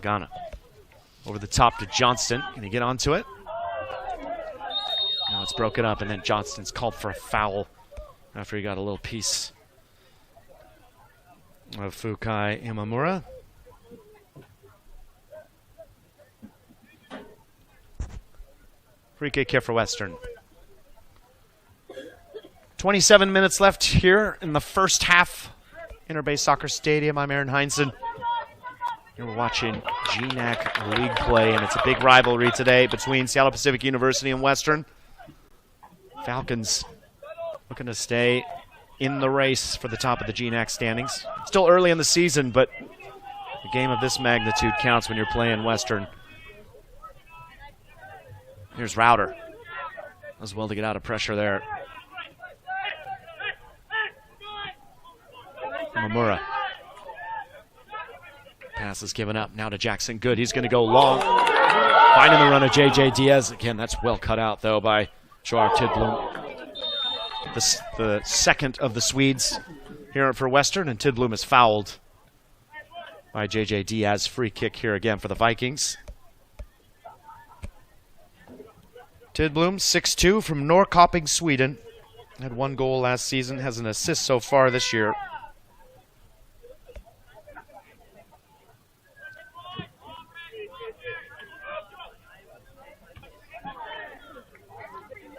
Ghana. Over the top to Johnston. Can he get onto it? No, it's broken up, and then Johnston's called for a foul after he got a little piece of Fukai Imamura. Free kick here for Western. 27 minutes left here in the first half. Interbay Soccer Stadium. I'm Aaron Heinzen. You're watching GNAC League play, and it's a big rivalry today between Seattle Pacific University and Western. Falcons looking to stay in the race for the top of the GNAC standings. Still early in the season, but a game of this magnitude counts when you're playing Western. Here's Router. Does well to get out of pressure there. Mamura. Pass is given up. Now to Jackson Good. He's going to go long. Finding the run of J.J. Diaz. Again, that's well cut out, though, by Joar Tidblom. The second of the Swedes here for Western, and Tidblom is fouled by J.J. Diaz. Free kick here again for the Vikings. Tidblom, 6'2", from Norrköping, Sweden. Had 1 goal last season, has an assist so far this year.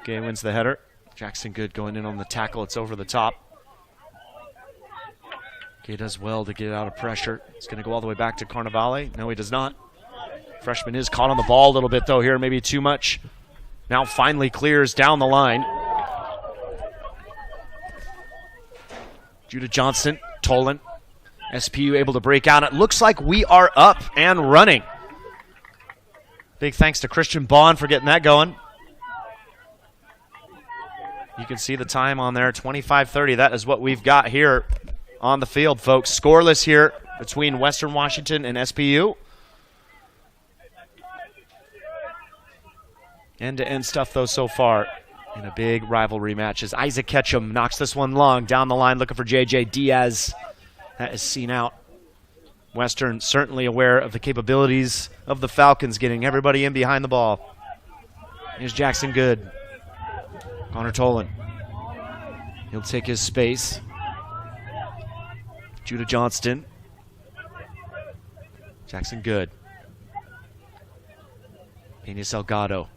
Gay wins the header. Jackson Good going in on the tackle. It's over the top. Gay does well to get out of pressure. He's going to go all the way back to Carnevale. No, he does not. Freshman is caught on the ball a little bit, though, here. Maybe too much. Now finally clears down the line. Judah Johnston, Tolan. SPU able to break out. It looks like we are up and running. Big thanks to Christian Bond for getting that going. You can see the time on there, 25:30. That is what we've got here on the field, folks. Scoreless here between Western Washington and SPU. End-to-end stuff, though, so far in a big rivalry match as Isaac Ketchum knocks this one long. Down the line looking for J.J. Diaz. That is seen out. Western certainly aware of the capabilities of the Falcons, getting everybody in behind the ball. Here's Jackson Good. Connor Tolan. He'll take his space. Judah Johnston. Jackson Good. Pena Salgado.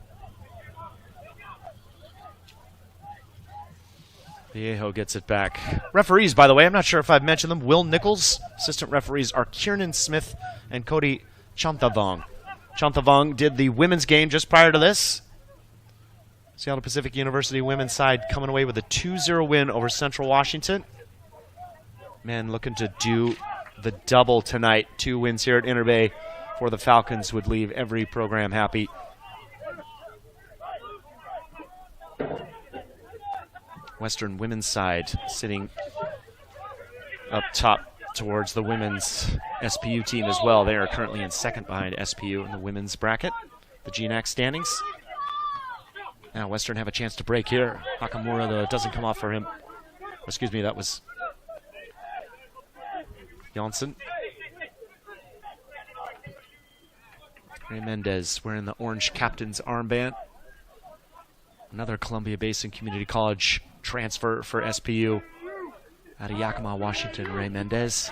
Viejo gets it back. Referees, by the way, I'm not sure if I've mentioned them. Will Nichols. Assistant referees are Kiernan Smith and Cody Chanthavong. Chanthavong did the women's game just prior to this. Seattle Pacific University women's side coming away with a 2-0 win over Central Washington. Men looking to do the double tonight. 2 wins here at Interbay for the Falcons would leave every program happy. Western women's side sitting up top towards the women's SPU team as well. They are currently in second behind SPU in the women's bracket, the GNAC standings. Now Western have a chance to break here. Hakamura, though, doesn't come off for him. Excuse me, that was Janssen. Ray Mendez wearing the orange captain's armband. Another Columbia Basin Community College transfer for SPU out of Yakima, Washington. Ray Mendez.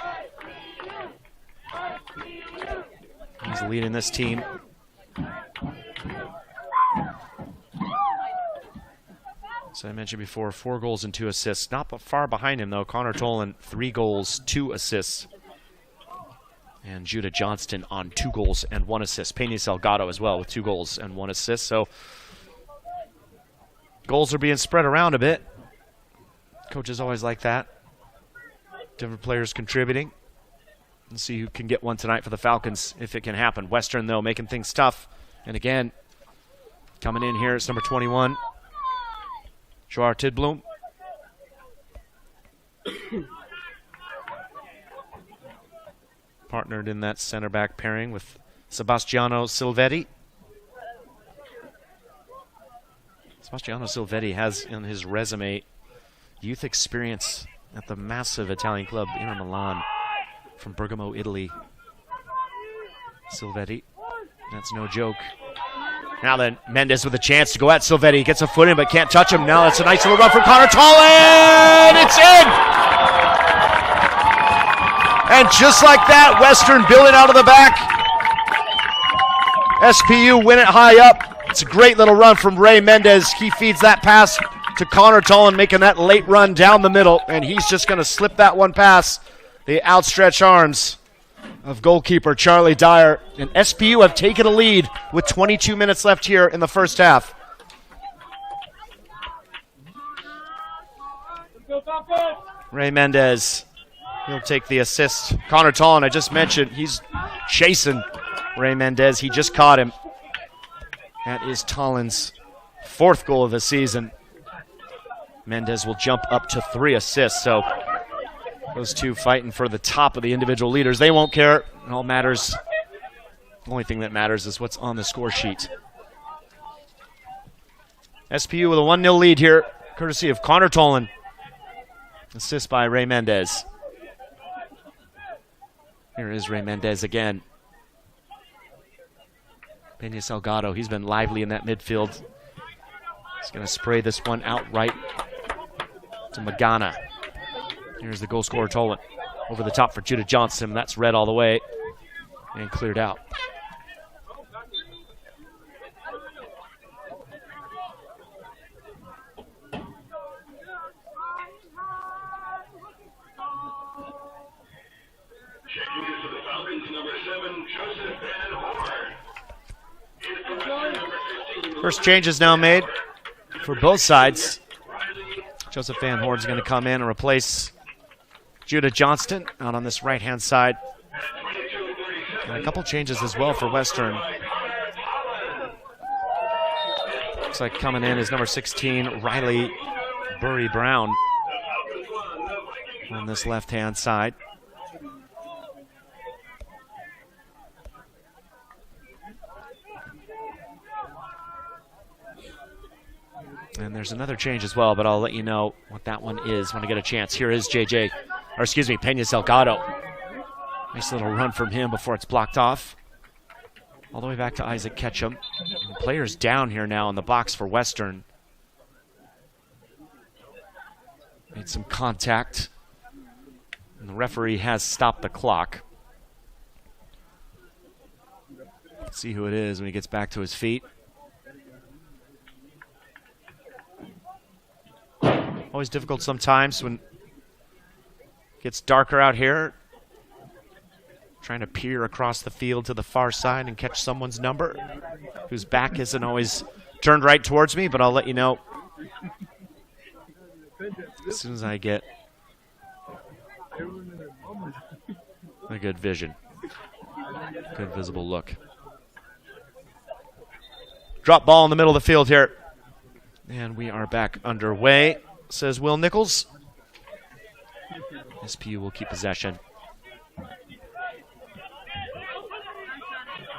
He's leading this team. So I mentioned before, 4 goals and 2 assists. Not far behind him, though. Connor Tolan, 3 goals, 2 assists. And Judah Johnston on 2 goals and 1 assist. Pena Salgado as well with 2 goals and 1 assist. So goals are being spread around a bit. Coaches always like that. Different players contributing. Let's see who can get one tonight for the Falcons, if it can happen. Western, though, making things tough. And again, coming in here, it's number 21. Joar Tidblom. Partnered in that center back pairing with Sebastiano Silvetti. Sebastiano Silvetti has in his resume youth experience at the massive Italian club Inter Milan from Bergamo, Italy. Silvetti, that's no joke. Now then, Mendez with a chance to go at Silvetti. Gets a foot in but can't touch him. Now that's a nice little run from Connor Tolan. It's in! And just like that, Western building out of the back. SPU win it high up. It's a great little run from Ray Mendez. He feeds that pass to Connor Tolan, making that late run down the middle. And he's just going to slip that one past the outstretched arms of goalkeeper Charlie Dyer. And SPU have taken a lead with 22 minutes left here in the first half. Ray Mendez, he'll take the assist. Connor Tolan, I just mentioned, he's chasing Ray Mendez. He just caught him. That is Tolan's 4th goal of the season. Mendez will jump up to 3 assists, so those two fighting for the top of the individual leaders. They won't care. It all matters. The only thing that matters is what's on the score sheet. SPU with a 1-0 lead here, courtesy of Connor Tolan. Assist by Ray Mendez. Here is Ray Mendez again. Pena Salgado, he's been lively in that midfield. He's going to spray this one out right to Magana. Here's the goal scorer, Tolan. Over the top for Judah Johnston. That's red all the way and cleared out. First change is now made for both sides. Joseph Van Horn's going to come in and replace Judah Johnston out on this right-hand side. And a couple changes as well for Western. Looks like coming in is number 16, Riley Burry Brown on this left-hand side. And there's another change as well, but I'll let you know what that one is when I get a chance. Here is Peña Salgado. Nice little run from him before it's blocked off. All the way back to Isaac Ketchum. And the player's down here now in the box for Western. Made some contact. And the referee has stopped the clock. Let's see who it is when he gets back to his feet. Always difficult sometimes when it gets darker out here. Trying to peer across the field to the far side and catch someone's number whose back isn't always turned right towards me, but I'll let you know as soon as I get a good vision, good visible look. Drop ball in the middle of the field here. And we are back underway, says Will Nichols. SPU will keep possession.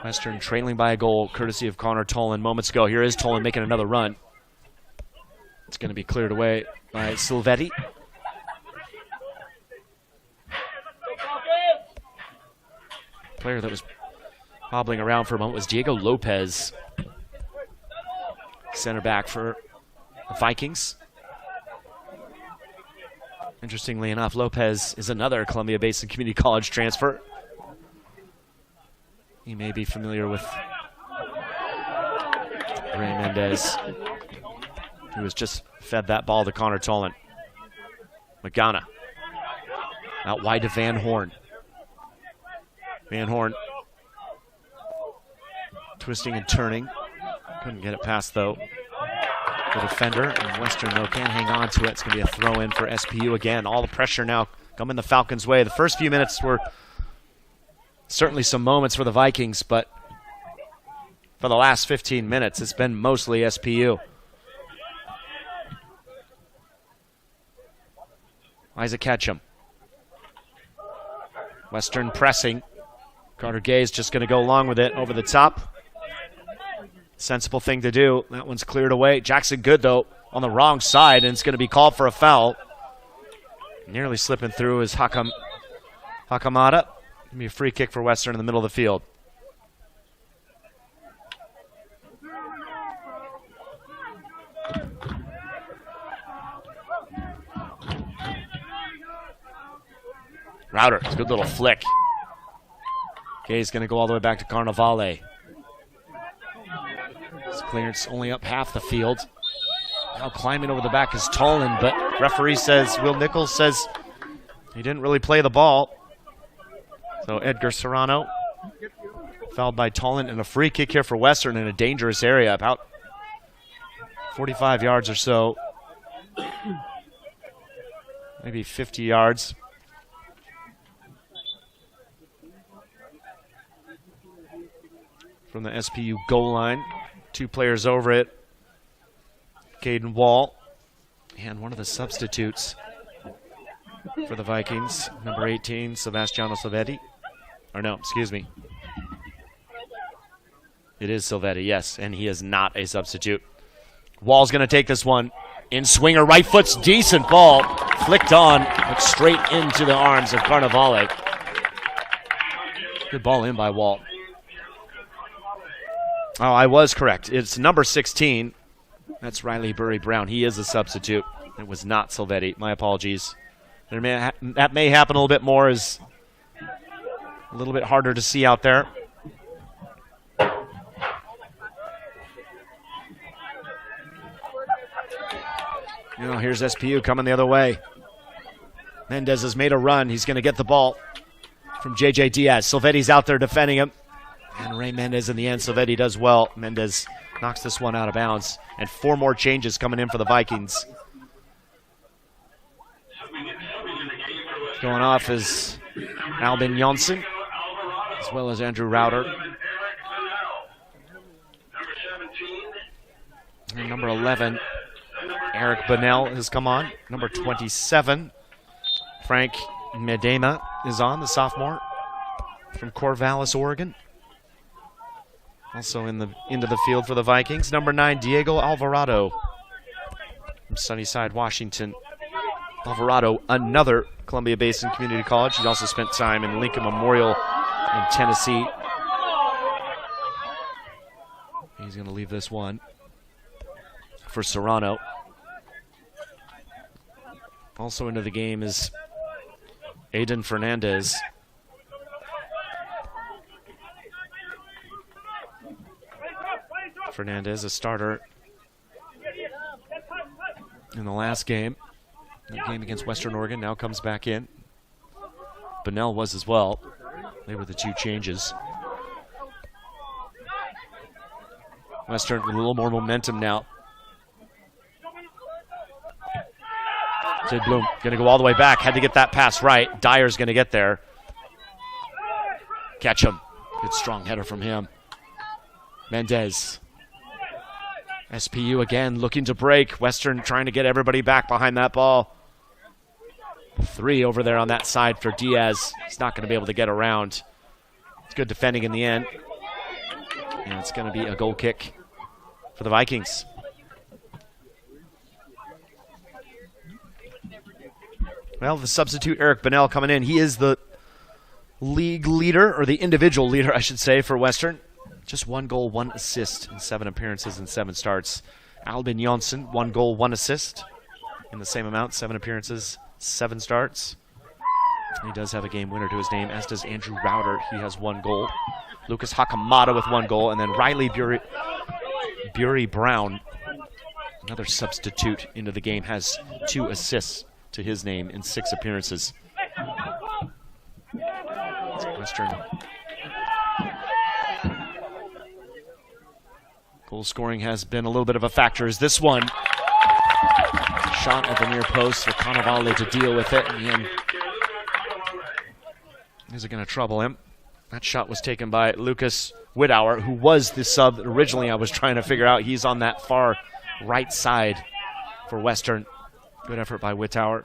Western trailing by a goal, courtesy of Connor Tolan moments ago. Here is Tolan making another run. It's going to be cleared away by Silvetti. Player that was hobbling around for a moment was Diego Lopez, center back for the Vikings. Interestingly enough, Lopez is another Columbia Basin Community College transfer. You may be familiar with Ray Mendez, who has just fed that ball to Connor Tolan. Magana out wide to Van Horn. Van Horn twisting and turning. Couldn't get it past, though, the defender. And Western, though, can't hang on to it. It's going to be a throw-in for SPU again. All the pressure now coming the Falcons' way. The first few minutes were certainly some moments for the Vikings, but for the last 15 minutes, it's been mostly SPU. Isaac Ketchum. Western pressing. Carter Gay's just going to go along with it over the top. Sensible thing to do. That one's cleared away. Jackson Good, though, on the wrong side, and it's going to be called for a foul. Nearly slipping through is Hakamada. Give me a free kick for Western in the middle of the field. Router, it's a good little flick. Gay's going to go all the way back to Carnevale. His clearance only up half the field. Now climbing over the back is Tolan, but referee says, Will Nichols says he didn't really play the ball. So Edgar Serrano fouled by Tolan, and a free kick here for Western in a dangerous area, about 45 yards or so. Maybe 50 yards. From the SPU goal line. Two players over it. Caden Wall and one of the substitutes for the Vikings, number 18, Sebastiano Silvetti. Or no, excuse me. It is Silvetti, yes, and he is not a substitute. Wall's going to take this one. In swinger, right foot's decent ball. Flicked on, but straight into the arms of Carnevale. Good ball in by Wall. Oh, I was correct. It's number 16. That's Riley Burry Brown. He is a substitute. It was not Silvetti. My apologies. That may happen a little bit more. Is a little bit harder to see out there. Now here's SPU coming the other way. Mendez has made a run. He's going to get the ball from J.J. Diaz. Silvetti's out there defending him. And Ray Mendez in the end. Silvetti does well. Mendez knocks this one out of bounds. And 4 more changes coming in for the Vikings. Going off is Albin Jonsson, as well as Andrew Rauter. And number 11, Eric Bunnell has come on. Number 27, Frank Medema is on, the sophomore from Corvallis, Oregon. Also into the field for the Vikings. Number 9, Diego Alvarado from Sunnyside, Washington. Alvarado, another Columbia Basin Community College. He also spent time in Lincoln Memorial in Tennessee. He's going to leave this one for Serrano. Also into the game is Aiden Fernandez. Fernandez, a starter in the last game. The game against Western Oregon, now comes back in. Bunnell was as well. They were the two changes. Western with a little more momentum now. Sid Bloom going to go all the way back. Had to get that pass right. Dyer's going to get there. Catch him. Good strong header from him. Mendez. SPU again looking to break. Western trying to get everybody back behind that ball. 3 over there on that side for Diaz. He's not going to be able to get around. It's good defending in the end. And it's going to be a goal kick for the Vikings. Well, the substitute Eric Bunnell coming in. He is the league leader, or the individual leader, I should say, for Western. Just 1 goal, 1 assist in 7 appearances and 7 starts. Albin Jonsson, 1 goal, 1 assist in the same amount, 7 appearances, 7 starts. He does have a game winner to his name, as does Andrew Rauter. He has 1 goal. Lucas Hakamada with 1 goal, and then Riley Bury Brown, another substitute into the game, has 2 assists to his name in 6 appearances. Western goal scoring has been a little bit of a factor as this one. Shot at the near post for Cannavale to deal with it. And is it going to trouble him? That shot was taken by Lucas Wittauer, who was the sub originally I was trying to figure out. He's on that far right side for Western. Good effort by Wittauer.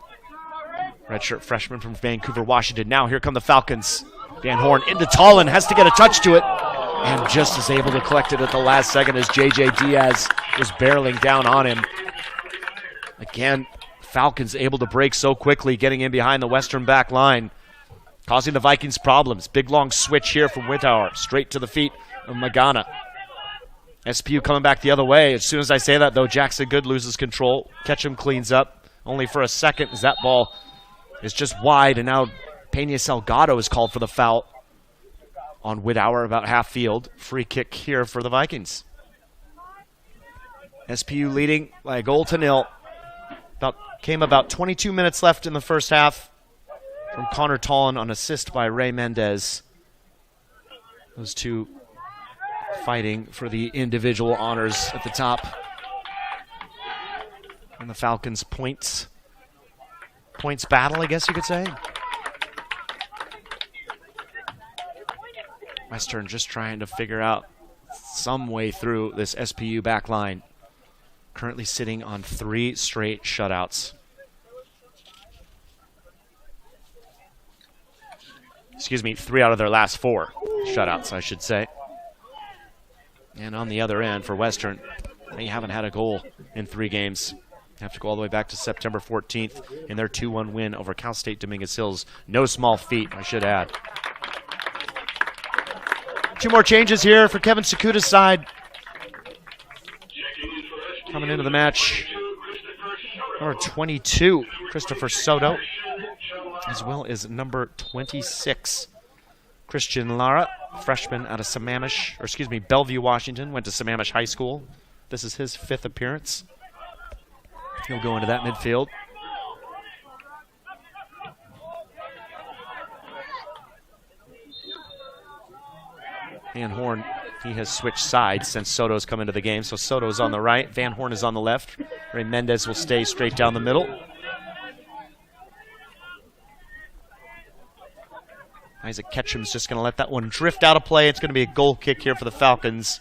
Redshirt freshman from Vancouver, Washington. Now here come the Falcons. Van Horn into Tallinn, has to get a touch to it. And just is able to collect it at the last second as J.J. Diaz was barreling down on him. Again, Falcons able to break so quickly, getting in behind the Western back line, causing the Vikings problems. Big long switch here from Wittauer, straight to the feet of Magana. SPU coming back the other way. As soon as I say that, though, Jackson Good loses control. Ketchum cleans up, only for a second, as that ball is just wide, and now Peña Salgado is called for the foul on Wittauer about half field. Free kick here for the Vikings. SPU leading by a 1-0. Came about 22 minutes left in the first half from Connor Tallinn on assist by Ray Mendez. Those two fighting for the individual honors at the top. And the Falcons' points battle, I guess you could say. Western just trying to figure out some way through this SPU back line. Currently sitting on 3 straight shutouts. Excuse me, 3 out of their last 4 shutouts, I should say. And on the other end for Western, they haven't had a goal in 3 games. Have to go all the way back to September 14th in their 2-1 win over Cal State Dominguez Hills. No small feat, I should add. 2 more changes here for Kevin Sakuta's side. Coming into the match, number 22, Christopher Soto, as well as number 26, Christian Lara, freshman out of Bellevue, Washington, went to Sammamish High School. This is his 5th appearance. He'll go into that midfield. Van Horn, he has switched sides since Soto's come into the game. So Soto's on the right, Van Horn is on the left. Ray Mendez will stay straight down the middle. Isaac Ketchum's just going to let that one drift out of play. It's going to be a goal kick here for the Falcons.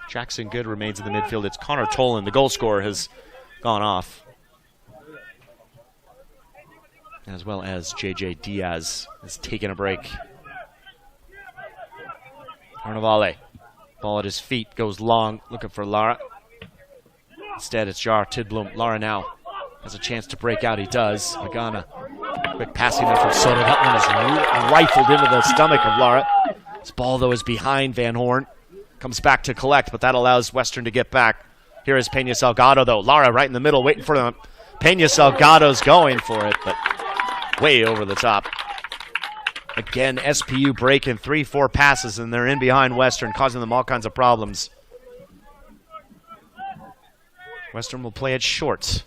Jackson Good remains in the midfield. It's Connor Tolan. The goal scorer has gone off. As well as J.J. Diaz has taken a break. Carnevale. Ball at his feet. Goes long. Looking for Lara. Instead, it's Jar Tidblom. Lara now has a chance to break out. He does. Magana. Quick passing there from Soto. That one is rifled into the stomach of Lara. This ball, though, is behind Van Horn. Comes back to collect, but that allows Western to get back. Here is Pena Salgado, though. Lara right in the middle, waiting for them. Pena Salgado's going for it, but way over the top. Again, SPU breaking 3-4 passes, and they're in behind Western, causing them all kinds of problems. Western will play it short.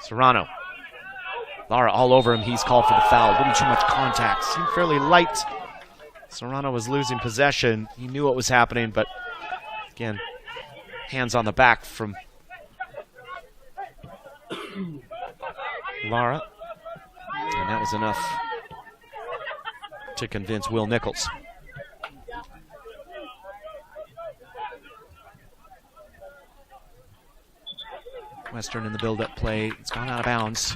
Serrano. Lara all over him. He's called for the foul. A little too much contact. Seemed fairly light. Serrano was losing possession. He knew what was happening, but again, hands on the back from Lara. And that was enough to convince Will Nichols. Western in the build-up play. It's gone out of bounds.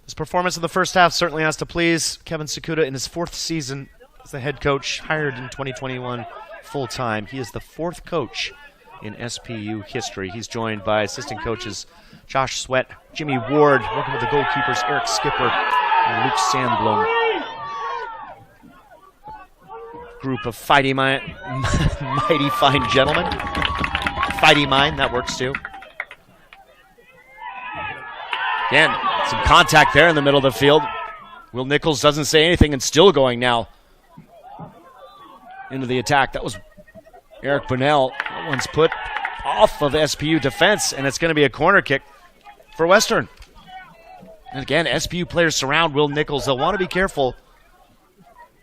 This performance in the first half certainly has to please Kevin Sakuda in his 4th season as the head coach, hired in 2021 full-time. He is the 4th coach in SPU history. He's joined by assistant coaches Josh Sweat, Jimmy Ward, working with the goalkeepers Eric Skipper and Luke Sandblom. Group of mighty fine gentlemen. Fighty mind, that works too. Again, some contact there in the middle of the field. Will Nichols doesn't say anything and still going now into the attack. That was Eric Bunnell. That one's put off of SPU defense, and it's going to be a corner kick for Western. And again, SPU players surround Will Nichols. They'll want to be careful.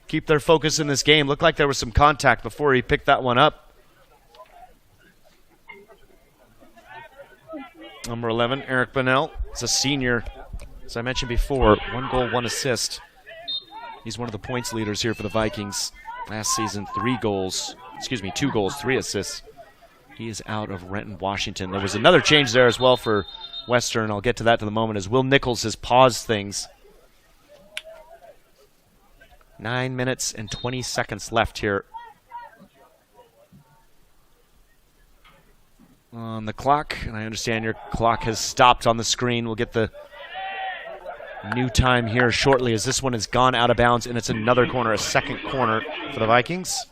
Keep their focus in this game. Looked like there was some contact before he picked that one up. Number 11, Eric Bunnell. He's a senior. As I mentioned before, 1 goal, 1 assist. He's one of the points leaders here for the Vikings. Last season, 2 goals, 3 assists. He is out of Renton, Washington. There was another change there as well for Western. I'll get to that in a moment as Will Nichols has paused things. 9 minutes and 20 seconds left here on the clock, and I understand your clock has stopped on the screen. We'll get the new time here shortly as this one has gone out of bounds, and it's another corner, a second corner for the Vikings.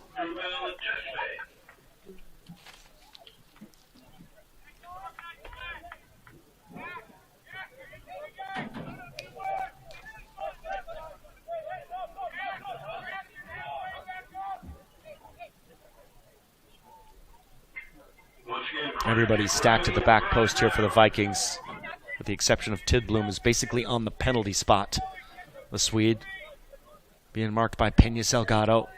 Everybody's stacked at the back post here for the Vikings, with the exception of Tidblom, who's basically on the penalty spot. The Swede being marked by Pena Salgado.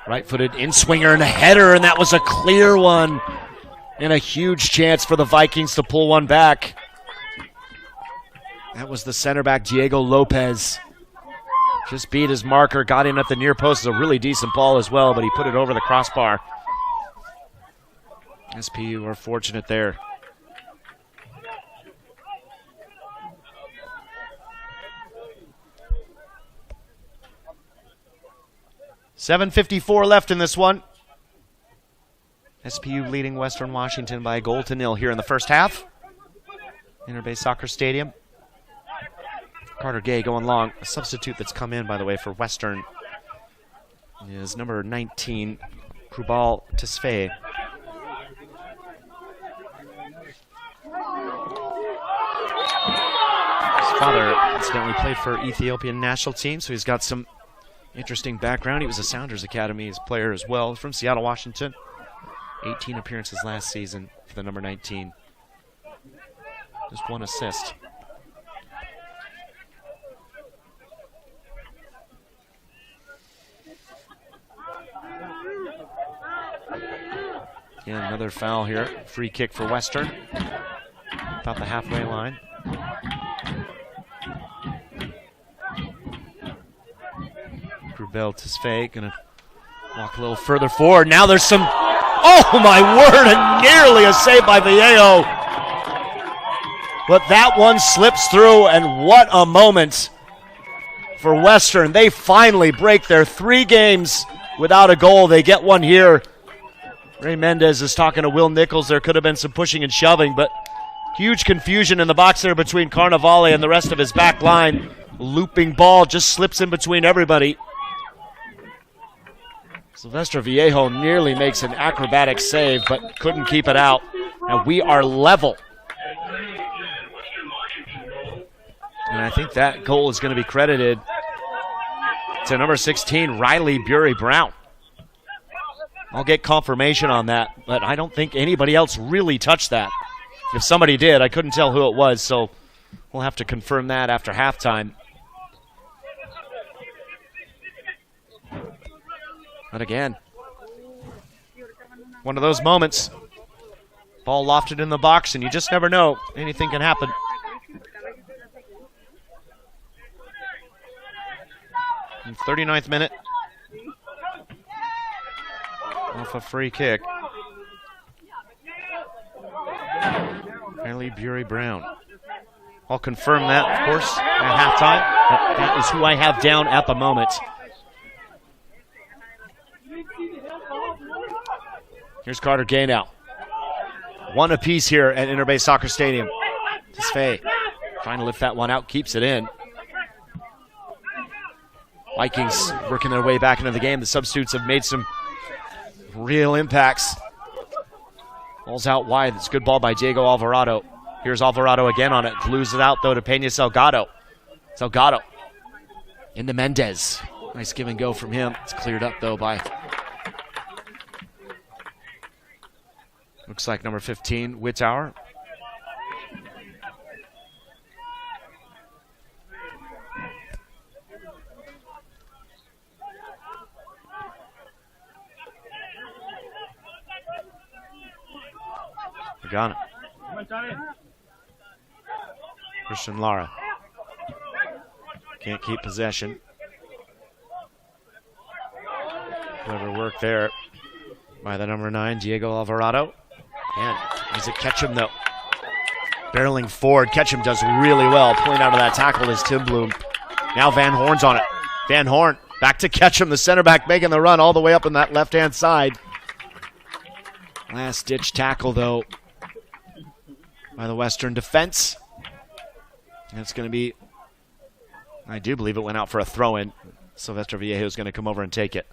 Right-footed in-swinger and a header, and that was a clear one. And a huge chance for the Vikings to pull one back. That was the center back, Diego Lopez. Just beat his marker, got in at the near post. It's a really decent ball as well, but he put it over the crossbar. SPU are fortunate there. .754 left in this one. SPU leading Western Washington by 1-0 here in the first half. Interbay Soccer Stadium. Carter Gay going long. A substitute that's come in, by the way, for Western is number 19, Krubal Tesfaye. His father incidentally played for Ethiopian national team, so he's got some interesting background. He was a Sounders Academies player as well, from Seattle, Washington. 18 appearances last season for the number 19. Just 1 assist. Again, another foul here. Free kick for Western. About the halfway line. Grubel Tesfaye gonna walk a little further forward. Now there's some, oh my word, and nearly a save by Vallejo. But that one slips through, and what a moment for Western. They finally break their 3 games without a goal. They get one here. Ray Mendez is talking to Will Nichols. There could have been some pushing and shoving, but huge confusion in the box there between Carnevale and the rest of his back line. Looping ball just slips in between everybody. Sylvester Vallejo nearly makes an acrobatic save, but couldn't keep it out. And we are level. And I think that goal is going to be credited to number 16, Riley Bury-Brown. I'll get confirmation on that, but I don't think anybody else really touched that. If somebody did, I couldn't tell who it was, so we'll have to confirm that after halftime. But again, one of those moments. Ball lofted in the box, and you just never know. Anything can happen. In 39th minute. Off a free kick. Riley Bury-Brown. I'll confirm that, of course, at halftime. That is who I have down at the moment. Here's Carter Gay now. One apiece here at Interbay Soccer Stadium. Tesfaye trying to lift that one out, keeps it in. Vikings working their way back into the game. The substitutes have made some real impacts. Ball's out wide. It's a good ball by Diego Alvarado. Here's Alvarado again on it. Glues it out, though, to Peña Salgado. Salgado into Mendez. Nice give and go from him. It's cleared up, though, by... looks like number 15, Wittauer. Got it. Christian Lara. Can't keep possession. Clever work there by the number 9, Diego Alvarado. And Isaac Ketchum, though, barreling forward. Ketchum does really well. Pulling out of that tackle is Tim Bloom. Now Van Horn's on it. Van Horn back to Ketchum, the center back, making the run all the way up on that left-hand side. Last-ditch tackle, though, by the Western defense. And it's going to be, I do believe it went out for a throw-in. Sylvester Vallejo is going to come over and take it.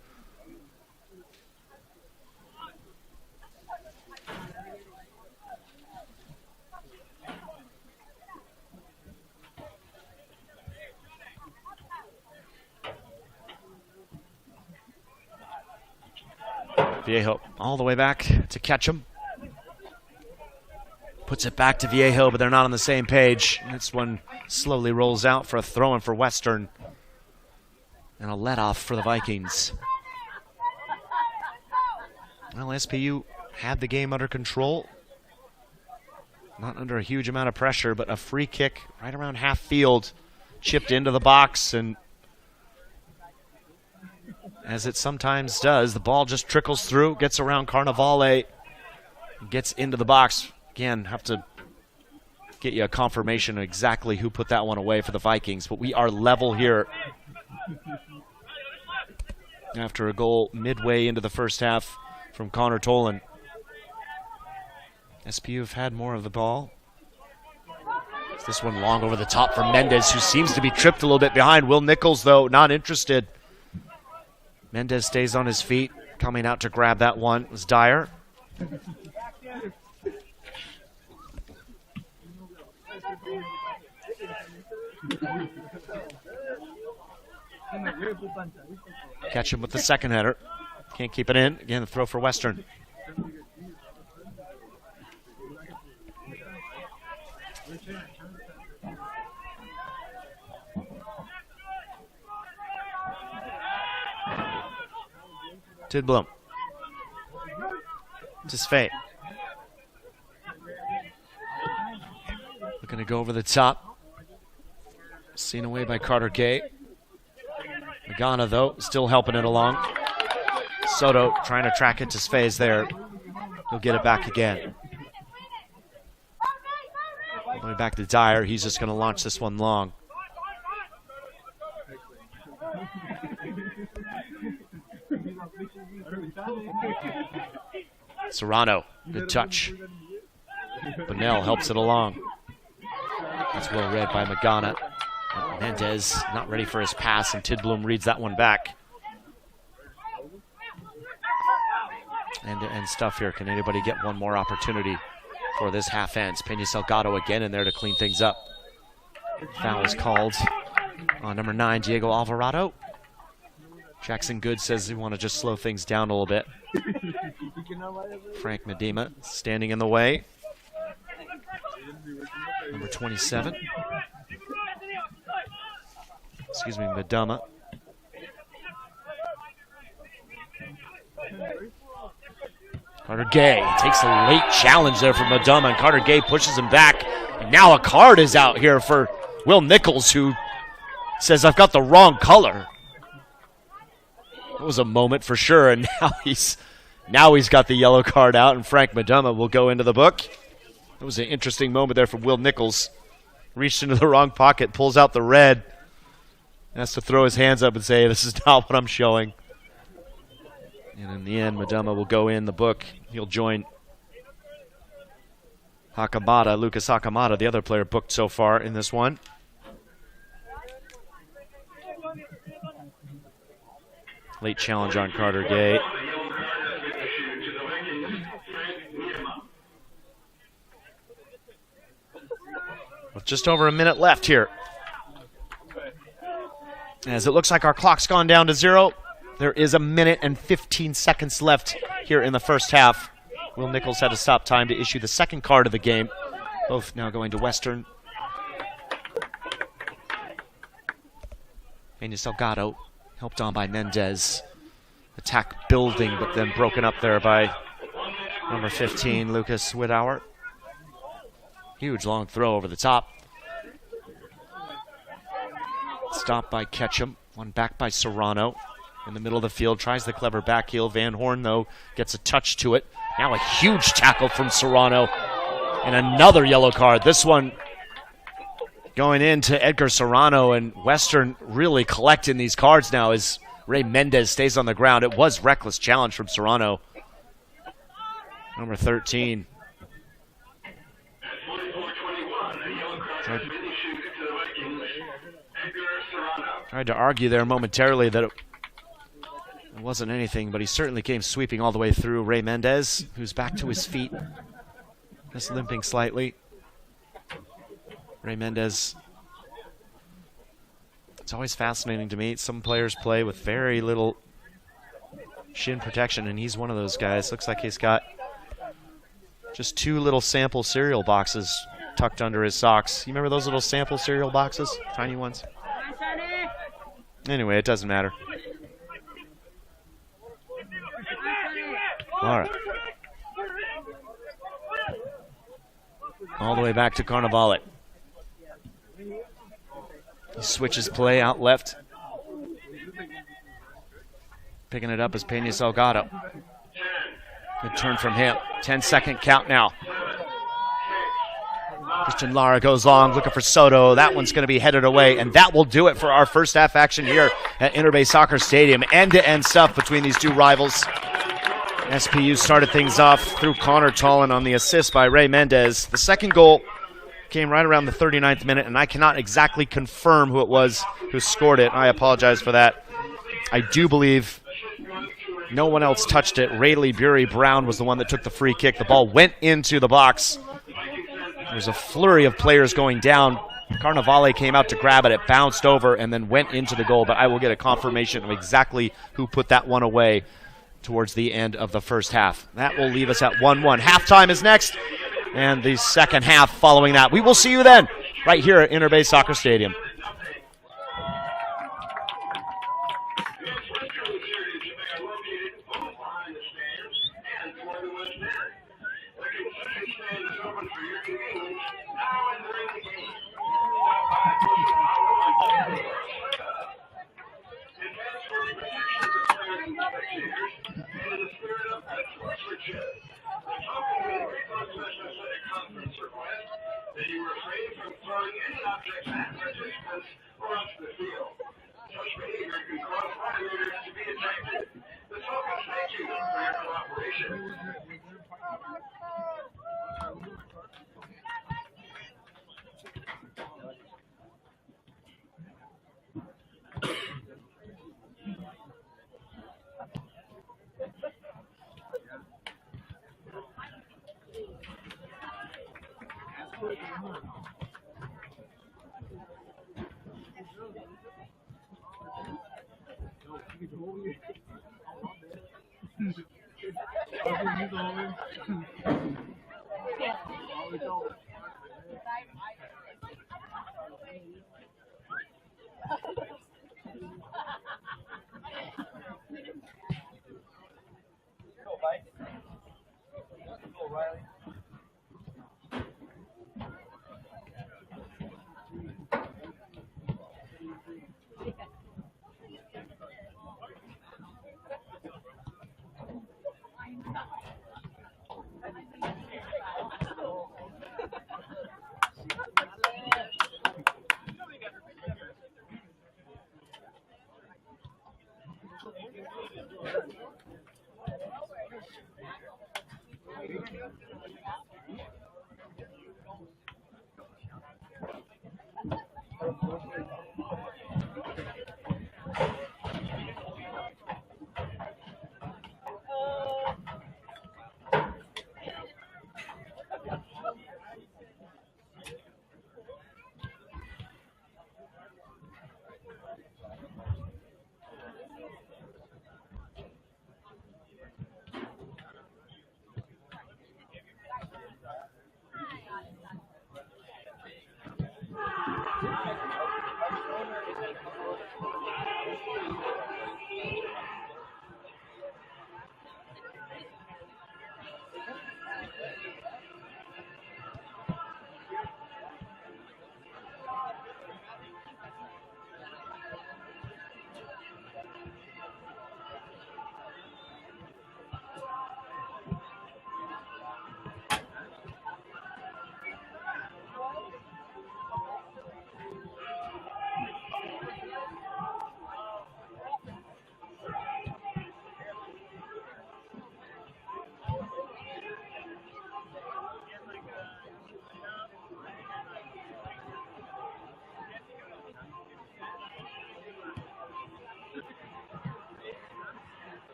Vallejo all the way back to Ketchum. Puts it back to Vallejo, but they're not on the same page. This one slowly rolls out for a throw-in for Western. And a let-off for the Vikings. Well, SPU had the game under control. Not under a huge amount of pressure, but a free kick right around half field. Chipped into the box, and as it sometimes does, the ball just trickles through, gets around Carnevale, gets into the box. Again, have to get you a confirmation of exactly who put that one away for the Vikings, but we are level here after a goal midway into the first half from Connor Tolan. SPU have had more of the ball. This one long over the top for Mendez, who seems to be tripped a little bit behind. Will Nichols, though, not interested. Mendez stays on his feet. Coming out to grab that one was Dyer. Catch him with the second header. Can't keep it in. Again, the throw for Western. Tidblom. Tesfaye. Looking to go over the top. Seen away by Carter Gay. Magana, though, still helping it along. Soto trying to track it. Tesfaye is there. He'll get it back again. All the way back to Dyer. He's just going to launch this one long. Serrano, good touch. Bunnell helps it along. That's well read by Magana. Mendez not ready for his pass, and Tidblom reads that one back. End-to-end stuff here. Can anybody get one more opportunity for this half ends? Pena Salgado again in there to clean things up. Foul is called on number 9, Diego Alvarado. Jackson Good says he want to just slow things down a little bit. Frank Medema standing in the way. Number 27. Excuse me, Medema. Carter Gay takes a late challenge there from Medema, and Carter Gay pushes him back. And now a card is out here for Will Nichols, who says, I've got the wrong color. It was a moment for sure, and now he's got the yellow card out, and Frank Medema will go into the book. It was an interesting moment there from Will Nichols. Reached into the wrong pocket, pulls out the red, has to throw his hands up and say, this is not what I'm showing. And in the end, Medema will go in the book. He'll join Hakamada, Lucas Hakamada, the other player booked so far in this one. Late challenge on Carter Gay. With just over a minute left here. As it looks like our clock's gone down to 0. There is a minute and 15 seconds left here in the first half. Will Nichols had to stop time to issue the second card of the game. Both now going to Western. Pena Salgado helped on by Mendez. Attack building, but then broken up there by number 15, Lucas Widauer. Huge long throw over the top. Stopped by Ketchum. One back by Serrano. In the middle of the field, tries the clever back heel. Van Horn, though, gets a touch to it. Now a huge tackle from Serrano. And another yellow card. This one going into Edgar Serrano, and Western really collecting these cards now as Ray Mendez stays on the ground. It was reckless challenge from Serrano. Number 13. Tried to argue there momentarily that it wasn't anything, but he certainly came sweeping all the way through Ray Mendez, who's back to his feet, just limping slightly. Ray Mendez, it's always fascinating to me. Some players play with very little shin protection, and he's one of those guys. Looks like he's got just 2 little sample cereal boxes tucked under his socks. You remember those little sample cereal boxes? Tiny ones? Anyway, it doesn't matter. All right. All the way back to Carnevale. He switches play out left. Picking it up is Pena Salgado. Good turn from him. 10-second count now. Christian Lara goes long, looking for Soto. That one's going to be headed away, and that will do it for our first half action here at Interbay Soccer Stadium. End-to-end stuff between these two rivals. SPU started things off through Connor Tollin on the assist by Ray Mendez. The second goal came right around the 39th minute, and I cannot exactly confirm who it was who scored it. I apologize for that. I do believe no one else touched it. Rayleigh Bury Brown was the one that took the free kick. The ball went into the box. There's a flurry of players going down. Carnevale came out to grab it. It bounced over and then went into the goal, but I will get a confirmation of exactly who put that one away towards the end of the first half. That will leave us at 1-1. Halftime is next, and the second half following that. We will see you then, right here at Interbay Soccer Stadium.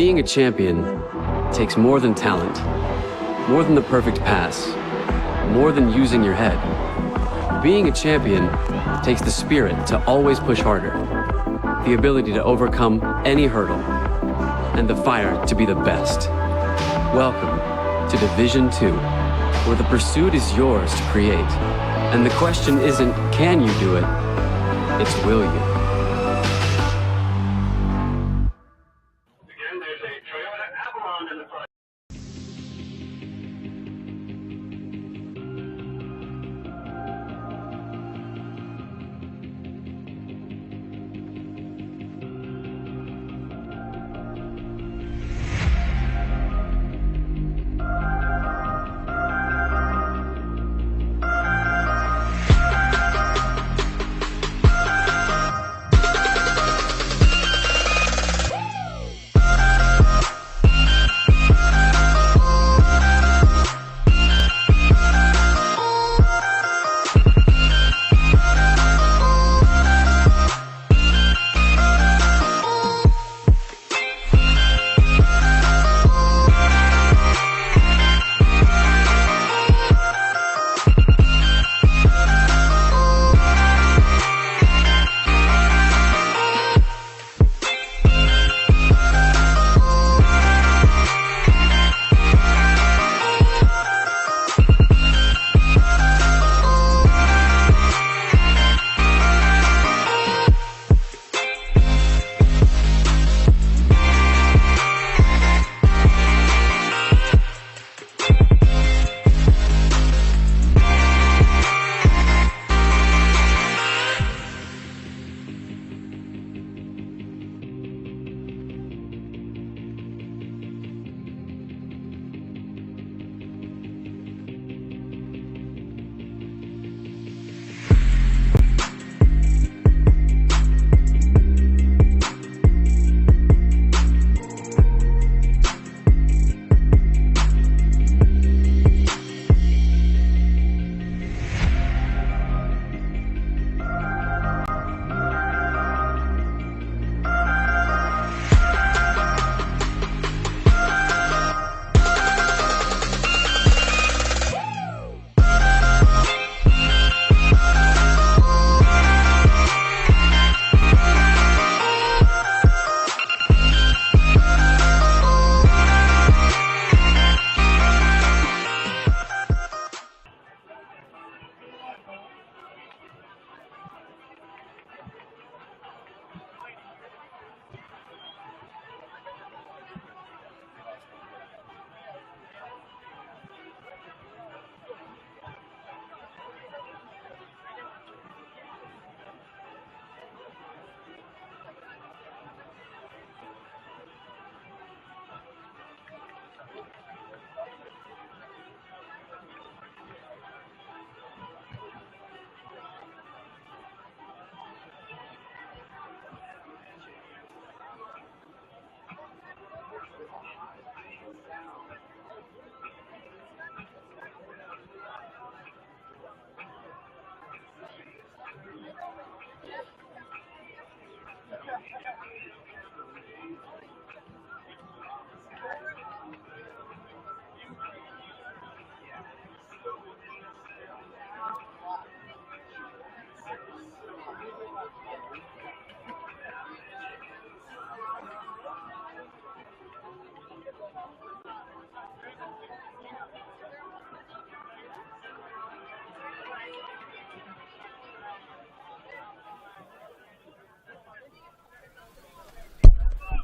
Being a champion takes more than talent, more than the perfect pass, more than using your head. Being a champion takes the spirit to always push harder, the ability to overcome any hurdle, and the fire to be the best. Welcome to Division 2, where the pursuit is yours to create. And the question isn't, can you do it? It's, will you? Again, there's a Toyota Avalon in the front.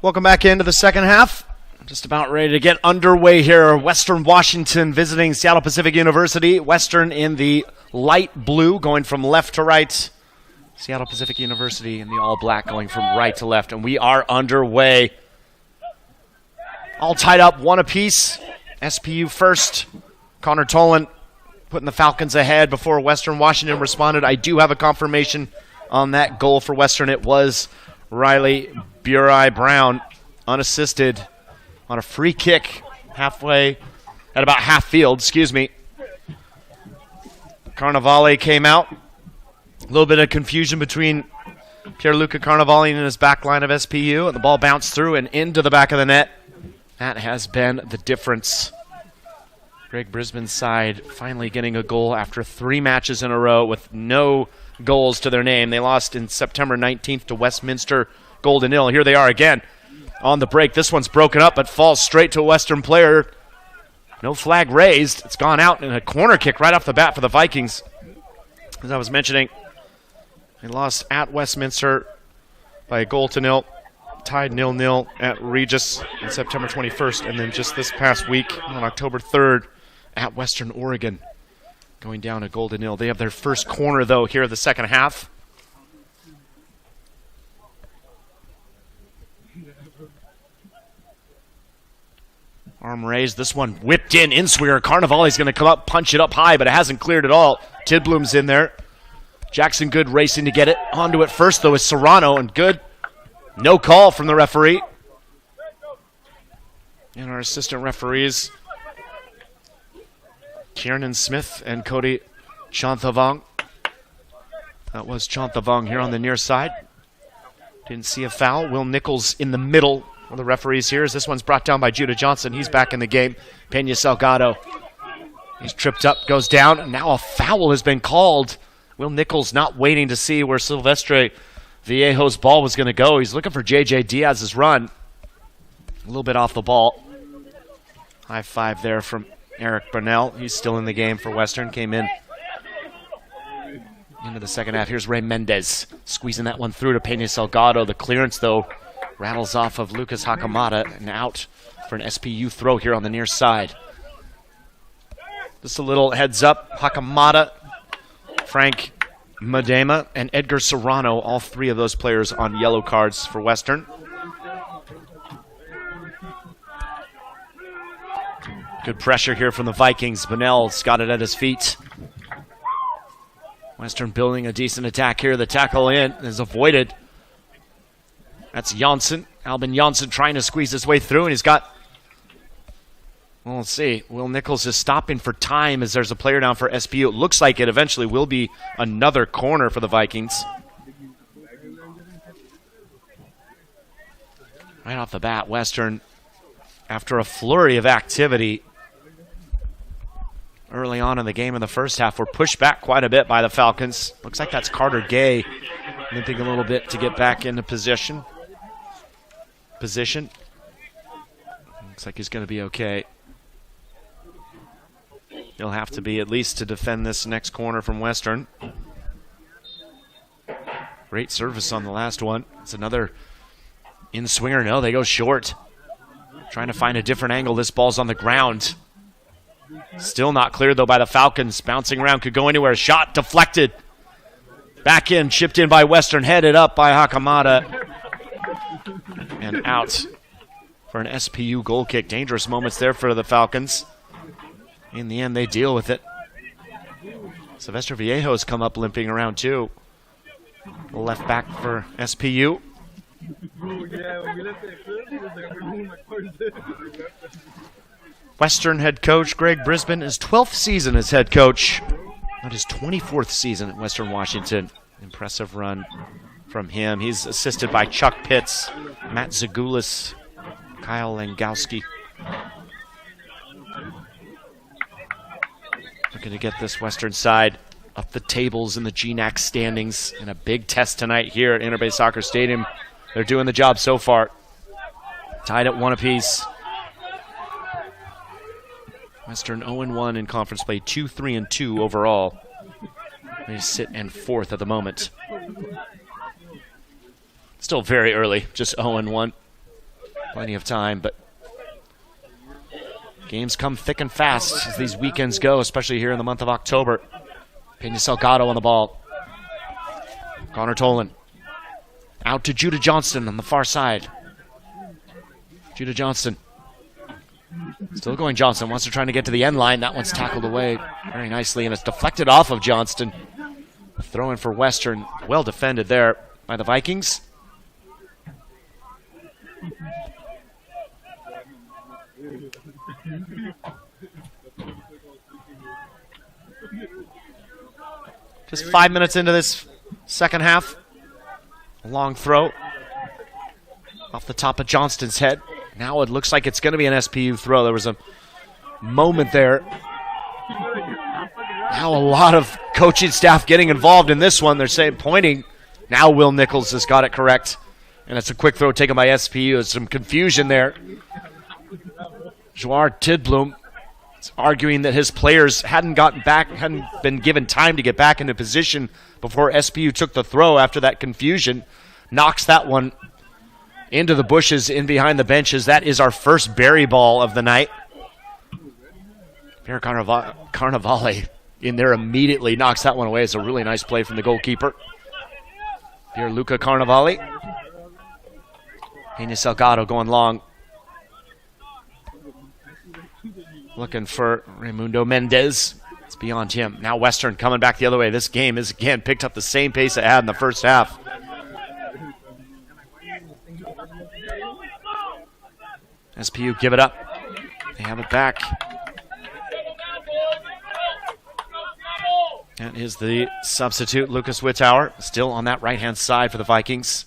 Welcome back into the second half. Just about ready to get underway here. Western Washington visiting Seattle Pacific University. Western in the light blue, going from left to right. Seattle Pacific University in the all black, going from right to left. And we are underway. All tied up, one apiece. SPU first. Connor Tolan putting the Falcons ahead before Western Washington responded. I do have a confirmation on that goal for Western. It was Riley Burai-Brown, unassisted on a free kick halfway, at about half field, Carnevale came out. A little bit of confusion between Pierluca Carnevale and his back line of SPU, and the ball bounced through and into the back of the net. That has been the difference. Greg Brisbane's side finally getting a goal after 3 matches in a row with no goals to their name. They lost in September 19th to Westminster, goal to nil. Here they are again on the break. This one's broken up but falls straight to a Western player. No flag raised. It's gone out in a corner kick right off the bat for the Vikings. As I was mentioning, they lost at Westminster by a goal to nil. Tied 0-0 at Regis on September 21st, and then just this past week on October 3rd at Western Oregon, going down a goal to nil. They have their first corner, though, here in the second half. Arm raised. This one whipped in. Inswinger. Carnevale's going to come up, punch it up high, but it hasn't cleared at all. Tidbloom's in there. Jackson Good racing to get it. Onto it first, though, is Serrano, and Good. No call from the referee. And our assistant referees, Kiernan Smith and Cody Chanthavong. That was Chanthavong here on the near side. Didn't see a foul. Will Nichols in the middle of the referees here as this one's brought down by Judah Johnson. He's back in the game. Pena Salgado. He's tripped up, goes down, and now a foul has been called. Will Nichols not waiting to see where Silvestre Viejo's ball was going to go. He's looking for J.J. Diaz's run. A little bit off the ball. High five there from Eric Burnell. He's still in the game for Western. Came in into the second half. Here's Ray Mendez squeezing that one through to Pena Salgado. The clearance, though, rattles off of Lucas Hakamata and out for an SPU throw here on the near side. Just a little heads up. Hakamata, Frank Madema, and Edgar Serrano, all 3 of those players on yellow cards for Western. Good pressure here from the Vikings. Bunnell's got it at his feet. Western building a decent attack here. The tackle in is avoided. That's Janssen. Albin Janssen trying to squeeze his way through, and he's got... Well, let's see. Will Nichols is stopping for time as there's a player down for SPU. It looks like it eventually will be another corner for the Vikings. Right off the bat, Western, after a flurry of activity early on in the game in the first half, were pushed back quite a bit by the Falcons. Looks like that's Carter Gay limping a little bit to get back into position. Looks like he's going to be okay. He'll have to be at least to defend this next corner from Western. Great service on the last one. It's another in-swinger. No, they go short. Trying to find a different angle. This ball's on the ground. Still not cleared, though, by the Falcons. Bouncing around, could go anywhere. Shot deflected. Back in, chipped in by Western. Headed up by Hakamata. And out for an SPU goal kick. Dangerous moments there for the Falcons. In the end, they deal with it. Silvestre Viejo's come up limping around, too. Left back for SPU. Western head coach Greg Brisbane, his 12th season as head coach. Not his 24th season at Western Washington. Impressive run from him. He's assisted by Chuck Pitts, Matt Zagulis, Kyle Langowski. Looking to get this Western side up the tables in the GNAC standings in a big test tonight here at Interbay Soccer Stadium. They're doing the job so far. Tied at 1 apiece. Western 0-1 in conference play, 2-3-2 overall. They sit in 4th at the moment. Still very early, just 0-1. Plenty of time, but games come thick and fast as these weekends go, especially here in the month of October. Pena Salgado on the ball. Connor Tolan. Out to Judah Johnston on the far side. Judah Johnston. Still going Johnson. Wants to try to get to the end line. That one's tackled away very nicely, and it's deflected off of Johnston. A throw in for Western. Well defended there by the Vikings. Just 5 minutes into this second half. A long throw off the top of Johnston's head. Now it looks like it's going to be an SPU throw. There was a moment there. Now a lot of coaching staff getting involved in this one. They're saying, pointing. Now Will Nichols has got it correct. And it's a quick throw taken by SPU. There's some confusion there. Joar Tidblom is arguing that his players hadn't been given time to get back into position before SPU took the throw after that confusion. Knocks that one into the bushes in behind the benches. That is our first Barry ball of the night. Pierre Carnevale in there immediately knocks that one away. It's a really nice play from the goalkeeper. Pierluca Carnevale. Peña Salgado going long. Looking for Raimundo Mendez. It's beyond him. Now Western coming back the other way. This game is again picked up the same pace it had in the first half. SPU give it up. They have it back. That is the substitute, Lucas Wittauer, still on that right-hand side for the Vikings.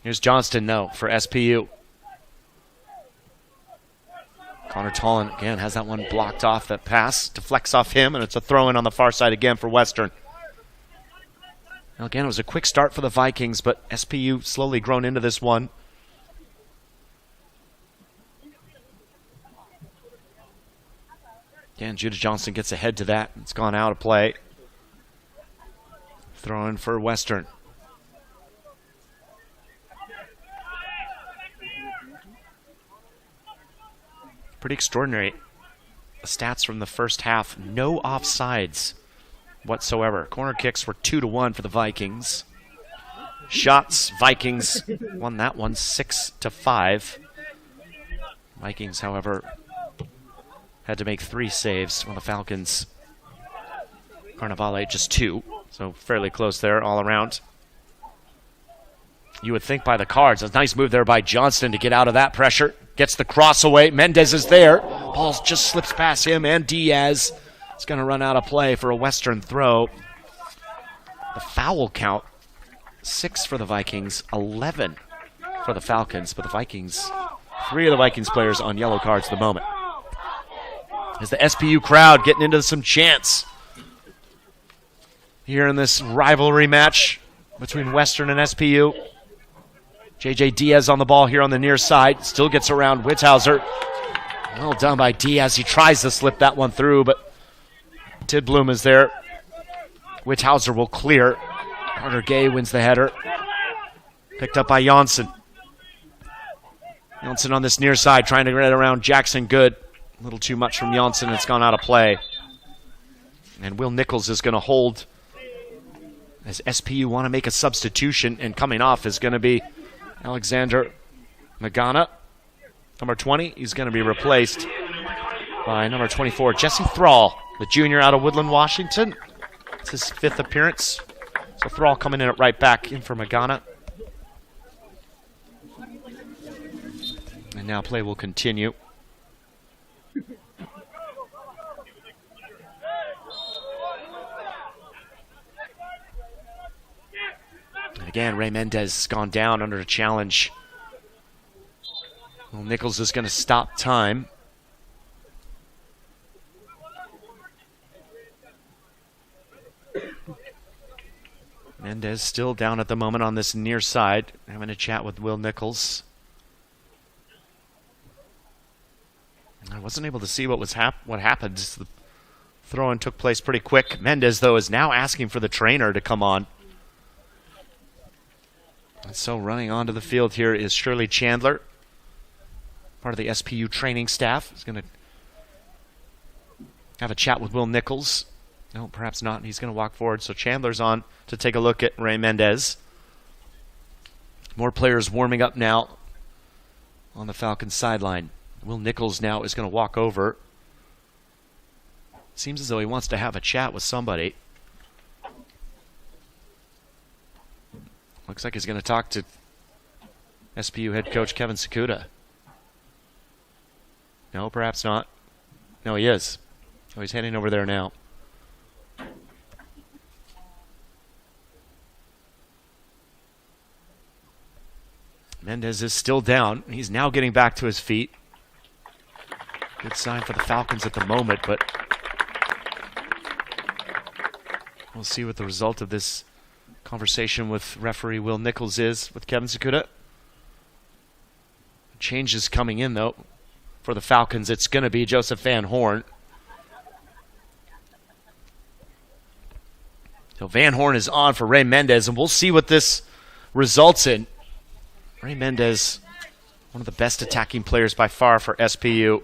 Here's Johnston, no, for SPU. Connor Tollin, again, has that one blocked off. That pass deflects off him, and it's a throw-in on the far side again for Western. Now, again, it was a quick start for the Vikings, but SPU slowly grown into this one. Again, Judah Johnston gets ahead to that. It's gone out of play. Throw in for Western. Pretty extraordinary. The stats from the first half, no offsides whatsoever. Corner kicks were 2-1 for the Vikings. Shots, Vikings won that one 6-5. Vikings, however, had to make 3 saves when the Falcons. Carnevale just 2, so fairly close there all around. You would think by the cards. A nice move there by Johnston to get out of that pressure. Gets the cross away. Mendez is there. Ball just slips past him and Diaz. It's going to run out of play for a Western throw. The foul count, 6 for the Vikings, 11 for the Falcons. But the Vikings, 3 of the Vikings players on yellow cards at the moment. As the SPU crowd getting into some chants here in this rivalry match between Western and SPU. JJ Diaz on the ball here on the near side. Still gets around Witthauser. Well done by Diaz. He tries to slip that one through, but Tidblom is there. Witthauser will clear. Carter Gay wins the header. Picked up by Janssen. Janssen on this near side trying to get around Jackson Good. A little too much from Janssen. It's gone out of play. And Will Nichols is going to hold as SPU want to make a substitution, and coming off is going to be Alexander Magana, number 20. He's going to be replaced by number 24, Jesse Thrall, the junior out of Woodland, Washington. It's his 5th appearance. So Thrall coming in at right back in for Magana. And now play will continue. And again, Ray Mendez has gone down under a challenge. Well, Nichols is going to stop time. Mendez still down at the moment on this near side, having a chat with Will Nichols. I wasn't able to see what happened. The throw-in took place pretty quick. Mendez, though, is now asking for the trainer to come on. And so running onto the field here is Shirley Chandler, part of the SPU training staff. He's going to have a chat with Will Nichols. No, perhaps not. He's going to walk forward. So Chandler's on to take a look at Ray Mendez. More players warming up now on the Falcons sideline. Will Nichols now is going to walk over. Seems as though he wants to have a chat with somebody. Looks like he's going to talk to SPU head coach Kevin Sakuda. No, perhaps not. No, he is. Oh, he's heading over there now. Mendez is still down. He's now getting back to his feet. Good sign for the Falcons at the moment, but we'll see what the result of this conversation with referee Will Nichols is with Kevin Sakuda. Changes coming in, though, for the Falcons. It's going to be Joseph Van Horn. So Van Horn is on for Ray Mendez, and we'll see what this results in. Ray Mendez, one of the best attacking players by far for SPU.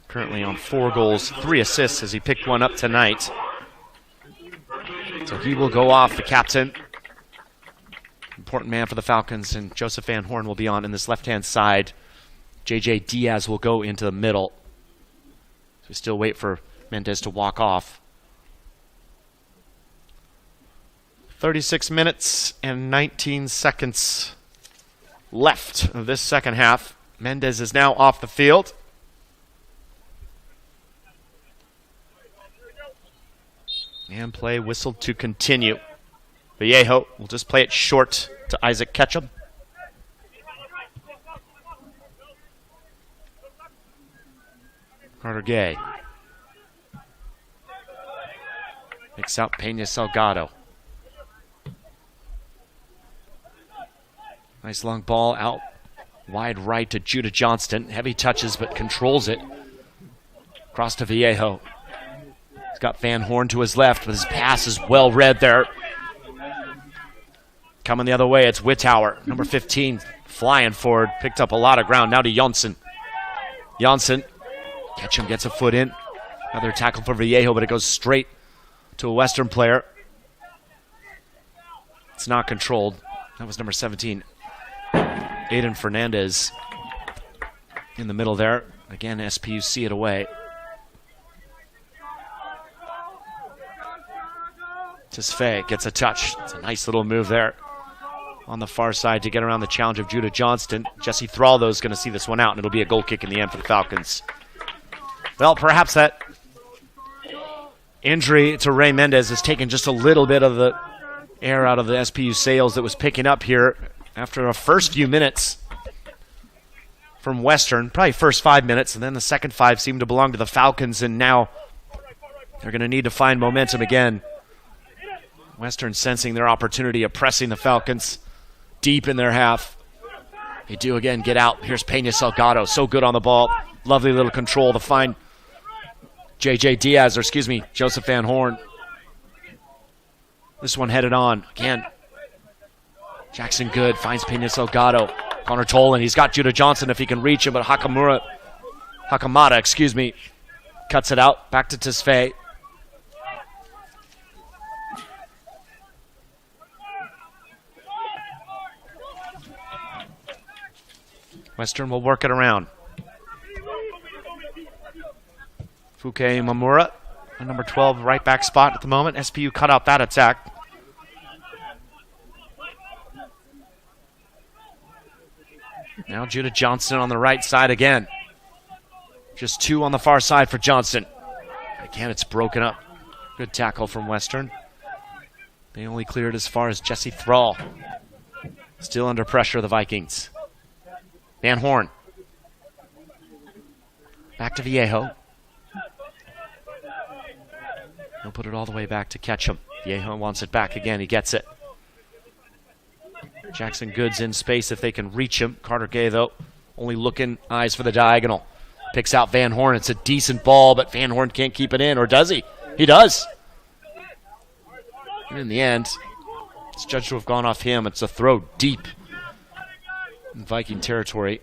Currently on 4 goals, 3 assists as he picked one up tonight. So he will go off, the captain. Important man for the Falcons, and Joseph Van Horn will be on in this left-hand side. JJ Diaz will go into the middle. So we still wait for Mendez to walk off. 36 minutes and 19 seconds left of this second half. Mendez is now off the field. And play whistled to continue. Vallejo will just play it short to Isaac Ketchum. Carter Gay. Picks out Pena Salgado. Nice long ball out wide right to Judah Johnston. Heavy touches but controls it. Cross to Vallejo. He's got Van Horn to his left, but his pass is well read there. Coming the other way, it's Wittauer, number 15, flying forward. Picked up a lot of ground. Now to Jonsson. Jonsson. Ketchum gets a foot in. Another tackle for Vallejo, but it goes straight to a Western player. It's not controlled. That was number 17. Aiden Fernandez in the middle there. Again, SPU see it away. Tesfaye gets a touch. It's a nice little move there on the far side to get around the challenge of Judah Johnston. Jesse Thrall, though, is going to see this one out, and it'll be a goal kick in the end for the Falcons. Well, perhaps that injury to Ray Mendez has taken just a little bit of the air out of the SPU sails that was picking up here after a first few minutes from Western. Probably first 5 minutes, and then the second 5 seemed to belong to the Falcons, and now they're going to need to find momentum again. Western sensing their opportunity of pressing the Falcons deep in their half. They do again get out. Here's Pena Salgado, so good on the ball. Lovely little control to find Joseph Van Horn. This one headed on. Again, Jackson Good finds Pena Salgado. Connor Tolan, he's got Judah Johnston if he can reach him, but Hakamada, cuts it out. Back to Tesfaye. Western will work it around. Fuke Mamura, a number 12 right back spot at the moment. SPU cut out that attack. Now Judah Johnston on the right side again. Just 2 on the far side for Johnston. Again, it's broken up. Good tackle from Western. They only cleared as far as Jesse Thrall. Still under pressure, the Vikings. Van Horn. Back to Vallejo. He'll put it all the way back to Ketchum. Vallejo wants it back again. He gets it. Jackson Goods in space if they can reach him. Carter Gay, though, only looking eyes for the diagonal. Picks out Van Horn. It's a decent ball, but Van Horn can't keep it in, or does he? He does. And in the end, it's judged to have gone off him. It's a throw deep in Viking territory.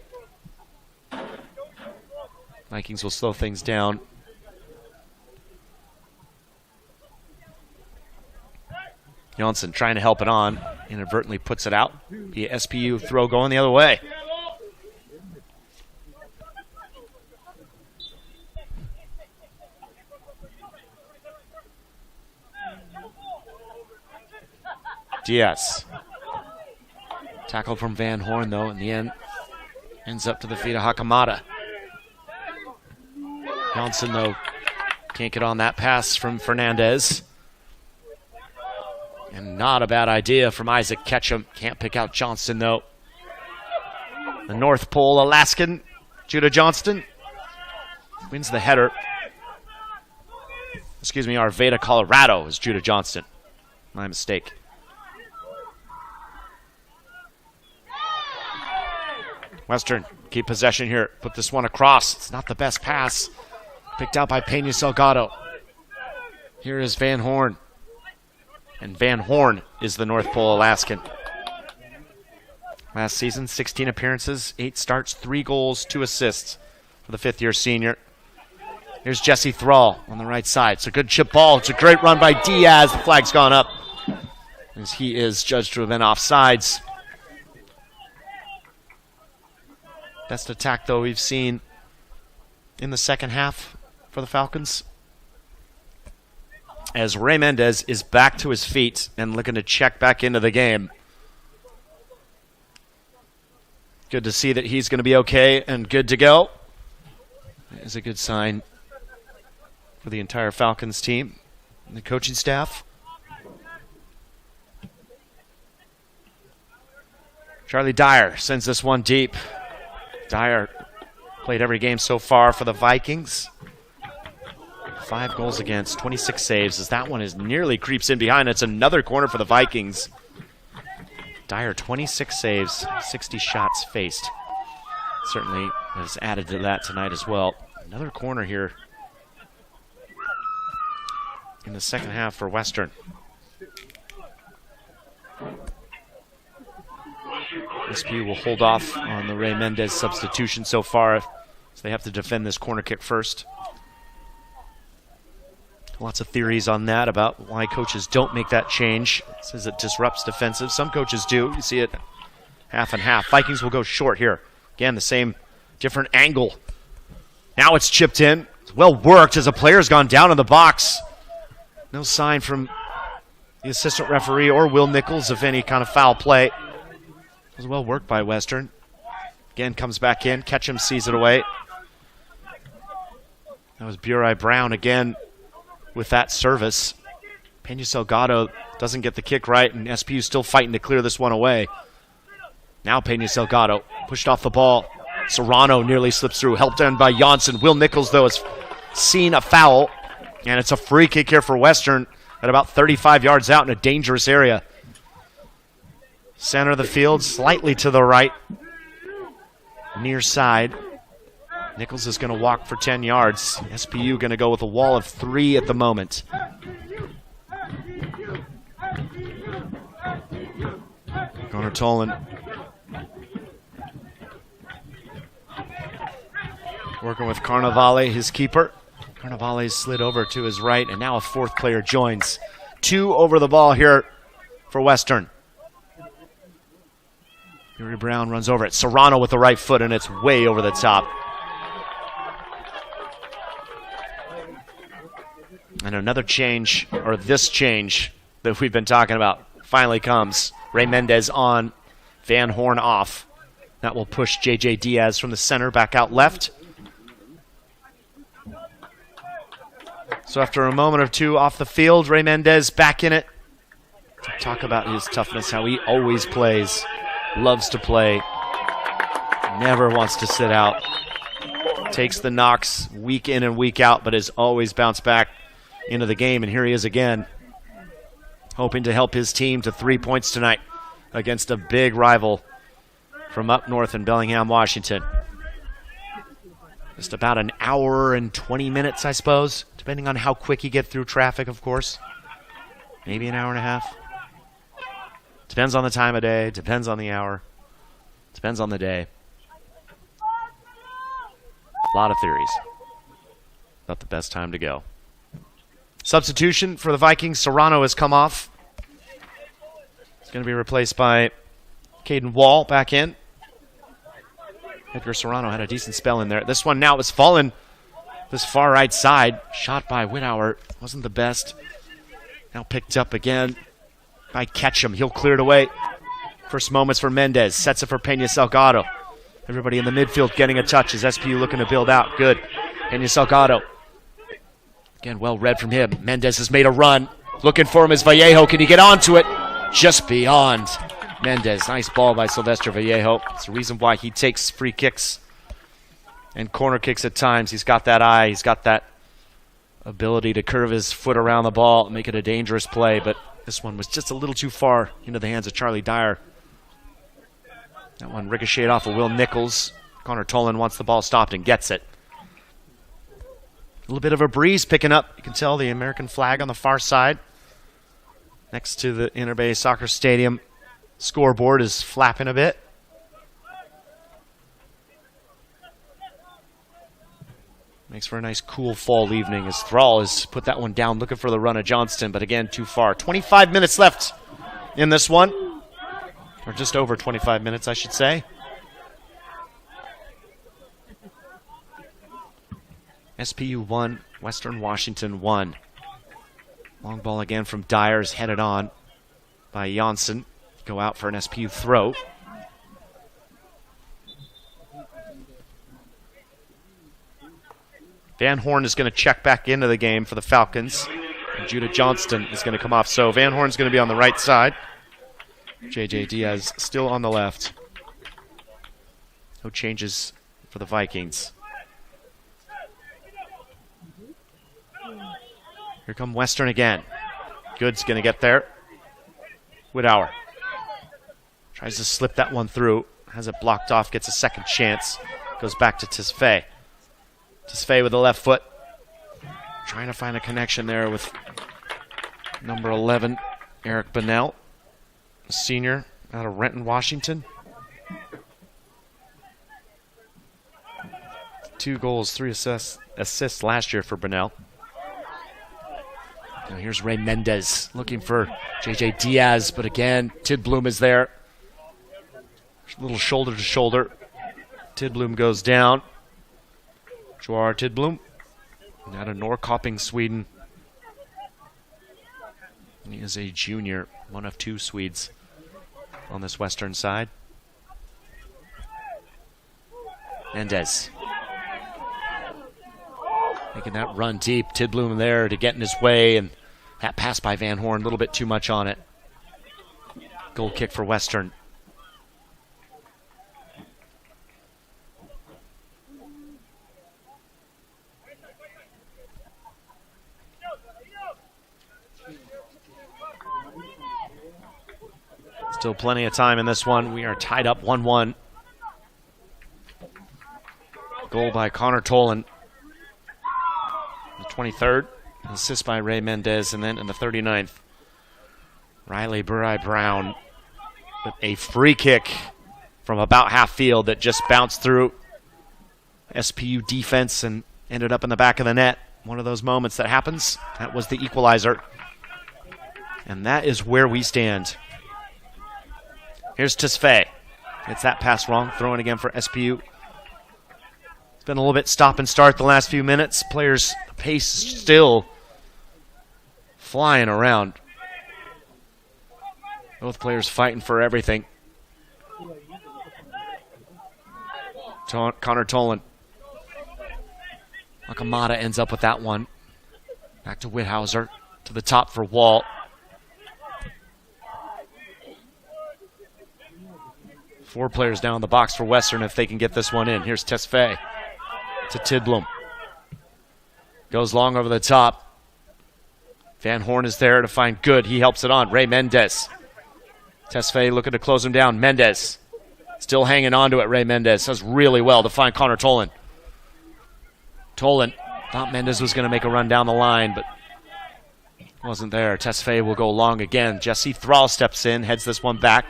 Vikings will slow things down. Jonsson trying to help it on. Inadvertently puts it out. The SPU throw going the other way. Diaz. Tackle from Van Horn, though, in the end. Ends up to the feet of Hakamada. Jonsson, though, can't get on that pass from Fernandez. And not a bad idea from Isaac Ketchum. Can't pick out Johnston, though. The North Pole Alaskan, Judah Johnston, wins the header. Excuse me, Arvada, Colorado is Judah Johnston. My mistake. Western, keep possession here. Put this one across. It's not the best pass. Picked out by Pena Salgado. Here is Van Horn. And Van Horn is the North Pole Alaskan. Last season, 16 appearances, 8 starts, 3 goals, 2 assists for the fifth-year senior. Here's Jesse Thrall on the right side. It's a good chip ball. It's a great run by Diaz. The flag's gone up as he is judged to have been offsides. Best attack, though, we've seen in the second half for the Falcons. As Ray Mendez is back to his feet and looking to check back into the game. Good to see that he's going to be okay and good to go. That is a good sign for the entire Falcons team and the coaching staff. Charlie Dyer sends this one deep. Dyer played every game so far for the Vikings. 5 goals against, 26 saves as that one nearly creeps in behind. It's another corner for the Vikings. Dyer, 26 saves, 60 shots faced. Certainly has added to that tonight as well. Another corner here in the second half for Western. SPU will hold off on the Ray Mendez substitution so far, so they have to defend this corner kick first. Lots of theories on that about why coaches don't make that change. It says it disrupts defensive. Some coaches do. You see it half and half. Vikings will go short here. Again, the same different angle. Now it's chipped in. It's well worked as a player's gone down in the box. No sign from the assistant referee or Will Nichols of any kind of foul play. It was well worked by Western. Again, comes back in. Ketchum sees it away. That was Burai Brown again with that service. Pena Salgado doesn't get the kick right, and SPU still fighting to clear this one away. Now Pena Salgado pushed off the ball. Serrano nearly slips through, helped in by Janssen. Will Nichols, though, has seen a foul, and it's a free kick here for Western at about 35 yards out in a dangerous area. Center of the field, slightly to the right, near side. Nichols is going to walk for 10 yards. SPU going to go with a wall of 3 at the moment. Connor Tolan working with Carnevale, his keeper. Carnevale slid over to his right, and now a 4th player joins. 2 over the ball here for Western. Burai Brown runs over it. Serrano with the right foot, and it's way over the top. And another change, or this change that we've been talking about, finally comes. Ray Mendez on, Van Horn off. That will push J.J. Diaz from the center back out left. So after a moment or two off the field, Ray Mendez back in it. Talk about his toughness, how he always plays. Loves to play. Never wants to sit out. Takes the knocks week in and week out, but has always bounced back into the game, and here he is again, hoping to help his team to 3 points tonight against a big rival from up north in Bellingham, Washington. Just about an hour and 20 minutes, I suppose, depending on how quick you get through traffic, of course. Maybe an hour and a half. Depends on the time of day, depends on the hour, depends on the day. A lot of theories about the best time to go. Substitution for the Vikings. Serrano has come off. It's going to be replaced by Caden Wall back in. Edgar Serrano had a decent spell in there. This one now has fallen this far right side. Shot by Whitauer. Wasn't the best. Now picked up again by Ketchum. He'll clear it away. First moments for Mendez. Sets it for Pena Salgado. Everybody in the midfield getting a touch as SPU looking to build out. Good. Pena Salgado. Again, well read from him. Mendez has made a run. Looking for him is Vallejo. Can he get onto it? Just beyond. Mendez, nice ball by Sylvester Vallejo. It's the reason why he takes free kicks and corner kicks at times. He's got that eye. He's got that ability to curve his foot around the ball and make it a dangerous play. But this one was just a little too far into the hands of Charlie Dyer. That one ricocheted off of Will Nichols. Connor Tolan wants the ball stopped and gets it. A little bit of a breeze picking up. You can tell the American flag on the far side. Next to the Interbay Soccer Stadium scoreboard is flapping a bit. Makes for a nice cool fall evening as Thrall has put that one down looking for the run of Johnston, but again, too far. 25 minutes left in this one. Or just over 25 minutes, I should say. SPU 1, Western Washington 1. Long ball again from Dyers, headed on by Janssen. Go out for an SPU throw. Van Horn is going to check back into the game for the Falcons. And Judah Johnston is going to come off. So Van Horn's going to be on the right side. JJ Diaz still on the left. No changes for the Vikings. Here come Western again. Good's going to get there. Wittauer tries to slip that one through. Has it blocked off, gets a second chance. Goes back to Tesfaye. Tesfaye with the left foot. Trying to find a connection there with number 11, Eric Bonnell, a senior out of Renton, Washington. 2 goals, 3 assists last year for Bonnell. Now here's Ray Mendez looking for JJ Diaz, but again, Tidblom is there. A little shoulder to shoulder. Tidblom goes down. Joar Tidblom, out of Norrköping, Sweden. He is a junior, one of 2 Swedes on this Western side. Mendez making that run deep. Tidblom there to get in his way, and that pass by Van Horn, a little bit too much on it. Goal kick for Western. Still plenty of time in this one. We are tied up 1-1. Goal by Connor Tolan. The 23rd. Assist by Ray Mendez. And then in the 39th, Riley Burai-Brown with a free kick from about half field that just bounced through SPU defense and ended up in the back of the net. One of those moments that happens. That was the equalizer. And that is where we stand. Here's Tesfaye. Gets that pass wrong. Throwing again for SPU. It's been a little bit stop and start the last few minutes. Players' pace still flying around. Both players fighting for everything. Connor Tolan. Nakamata ends up with that one. Back to Witthauser. To the top for Wall. Four players down in the box for Western if they can get this one in. Here's Tesfaye to Tidblom. Goes long over the top. Van Horn is there to find Good. He helps it on. Ray Mendez. Tesfaye looking to close him down. Mendez still hanging on to it. Ray Mendez does really well to find Connor Tolan. Tolan thought Mendez was going to make a run down the line, but wasn't there. Tesfaye will go long again. Jesse Thrall steps in, heads this one back.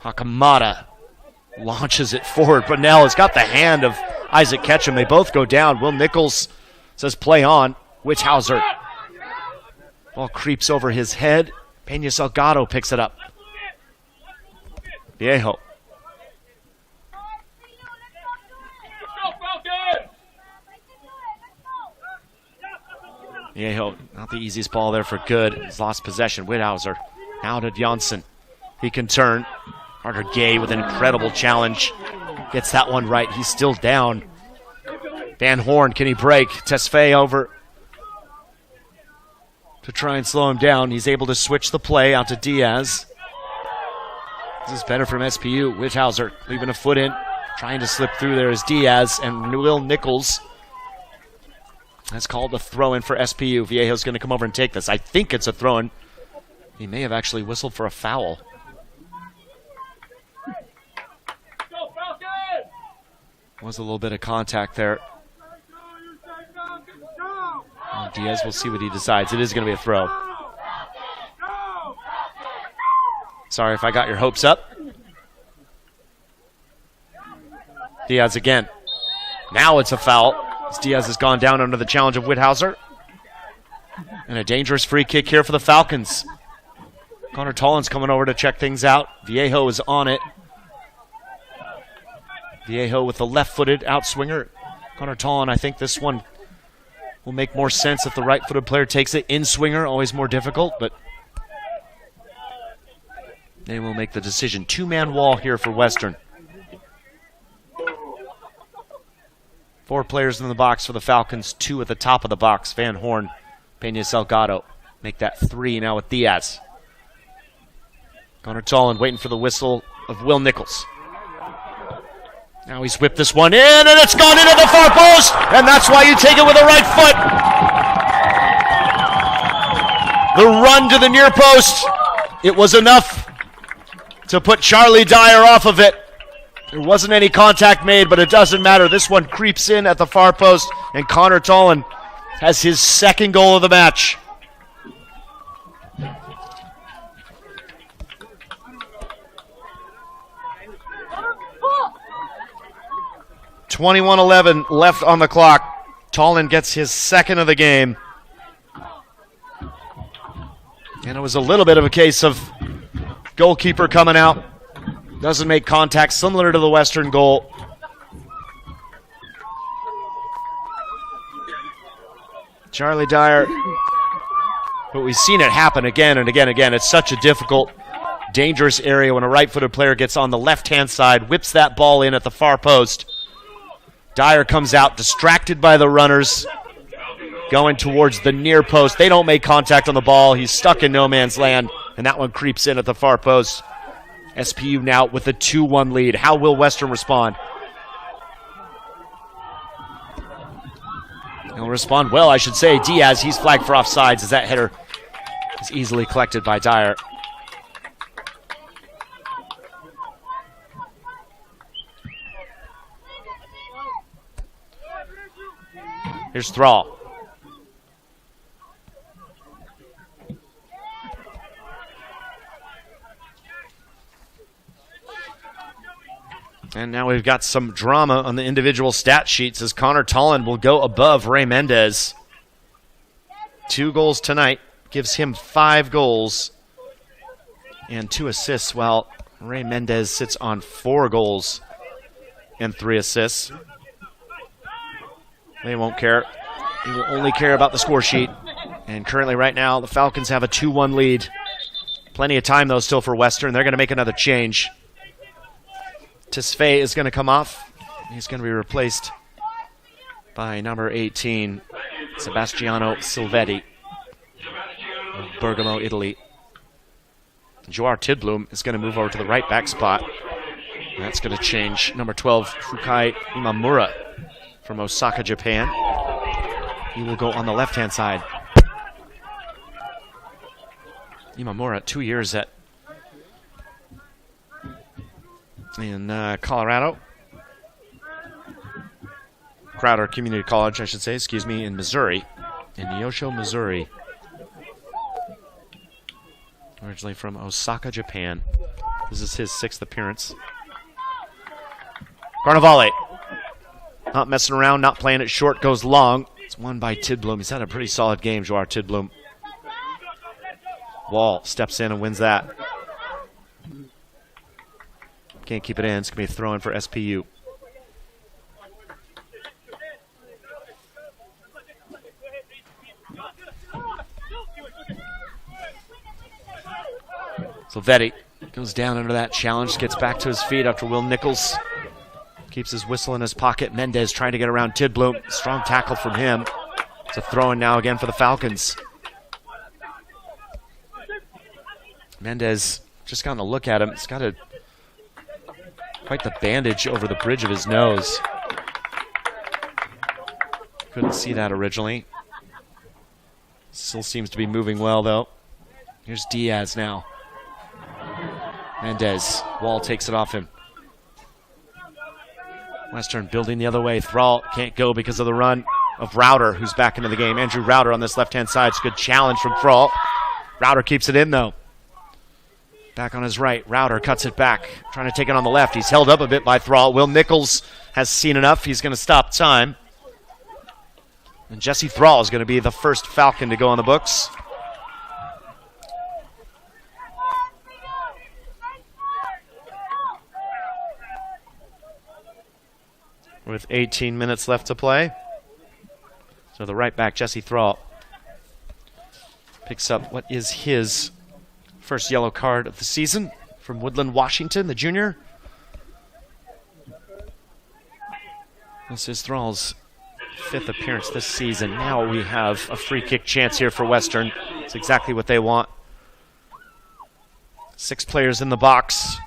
Hakamada launches it forward. Bonnell has got the hand of Isaac Ketchum. They both go down. Will Nichols says play on. Witthauser. Ball creeps over his head. Peña Salgado picks it up. Viejo. Viejo, not the easiest ball there for Good. He's lost possession. Witthauser now to Janssen. He can turn. Carter Gay with an incredible challenge. Gets that one right. He's still down. Van Horn, can he break? Tesfaye over to try and slow him down. He's able to switch the play out to Diaz. This is better from SPU. Witthauser leaving a foot in. Trying to slip through there is Diaz and Will Nichols. That's called a throw-in for SPU. Viejo's going to come over and take this. I think it's a throw-in. He may have actually whistled for a foul. Was a little bit of contact there. And Diaz, will see what he decides. It is going to be a throw. Sorry if I got your hopes up. Diaz again. Now it's a foul, as Diaz has gone down under the challenge of Witthauser. And a dangerous free kick here for the Falcons. Connor Tolland's coming over to check things out. Viejo is on it. Viejo with the left-footed outswinger. Connor Tolland, I think this one will make more sense if the right-footed player takes it. In-swinger, always more difficult, but they will make the decision. Two-man wall here for Western. 4 players in the box for the Falcons, 2 at the top of the box. Van Horn, Peña Salgado. Make that 3 now with Diaz. Connor Tolland waiting for the whistle of Will Nichols. Now he's whipped this one in, and it's gone into the far post, and that's why you take it with the right foot. The run to the near post, it was enough to put Charlie Dyer off of it. There wasn't any contact made, but it doesn't matter. This one creeps in at the far post, and Connor Tolland has his second goal of the match. .21:11 left on the clock. Tolland gets his second of the game. And it was a little bit of a case of goalkeeper coming out. Doesn't make contact, similar to the Western goal. Charlie Dyer. But we've seen it happen again and again and again. It's such a difficult, dangerous area when a right-footed player gets on the left-hand side, whips that ball in at the far post. Dyer comes out distracted by the runners, going towards the near post. They don't make contact on the ball. He's stuck in no man's land, and that one creeps in at the far post. SPU now with a 2-1 lead. How will Western respond? He'll respond well, I should say. Diaz, he's flagged for offsides as that header is easily collected by Dyer. Here's Thrall. And now we've got some drama on the individual stat sheets as Connor Tolland will go above Ray Mendez. 2 goals tonight gives him 5 goals and 2 assists, while Ray Mendez sits on 4 goals and 3 assists. They won't care. They will only care about the score sheet. And currently right now, the Falcons have a 2-1 lead. Plenty of time, though, still for Western. They're going to make another change. Tesfaye is going to come off. He's going to be replaced by number 18, Sebastiano Silvetti of Bergamo, Italy. Joar Tidblom is going to move over to the right back spot. That's going to change number 12, Fukai Imamura from Osaka, Japan. He will go on the left-hand side. Imamura, 2 years in Colorado. Crowder Community College, I should say, in Missouri. In Neosho, Missouri. Originally from Osaka, Japan. This is his 6th appearance. Carnevale. Not messing around, not playing it short, goes long. It's won by Tidblom. He's had a pretty solid game, Joar Tidblom. Wall steps in and wins that. Can't keep it in. It's going to be a throw-in for SPU. Silvetti goes down under that challenge, gets back to his feet after Will Nichols keeps his whistle in his pocket. Mendez trying to get around Tidblom. Strong tackle from him. It's a throw-in now again for the Falcons. Mendez just got a look at him. He's got a Quite the bandage over the bridge of his nose. Couldn't see that originally. Still seems to be moving well, though. Here's Diaz now. Mendez. Wall takes it off him. Western building the other way. Thrall can't go because of the run of Rauter, who's back into the game. Andrew Rauter on this left-hand side. It's a good challenge from Thrall. Rauter keeps it in, though. Back on his right. Rauter cuts it back. Trying to take it on the left. He's held up a bit by Thrall. Will Nichols has seen enough. He's going to stop time. And Jesse Thrall is going to be the first Falcon to go on the books. With 18 minutes left to play. So the right back, Jesse Thrall, picks up what is his first yellow card of the season from Woodland, Washington, the junior. This is Thrall's 5th appearance this season. Now we have a free kick chance here for Western. It's exactly what they want. 6 players in the box.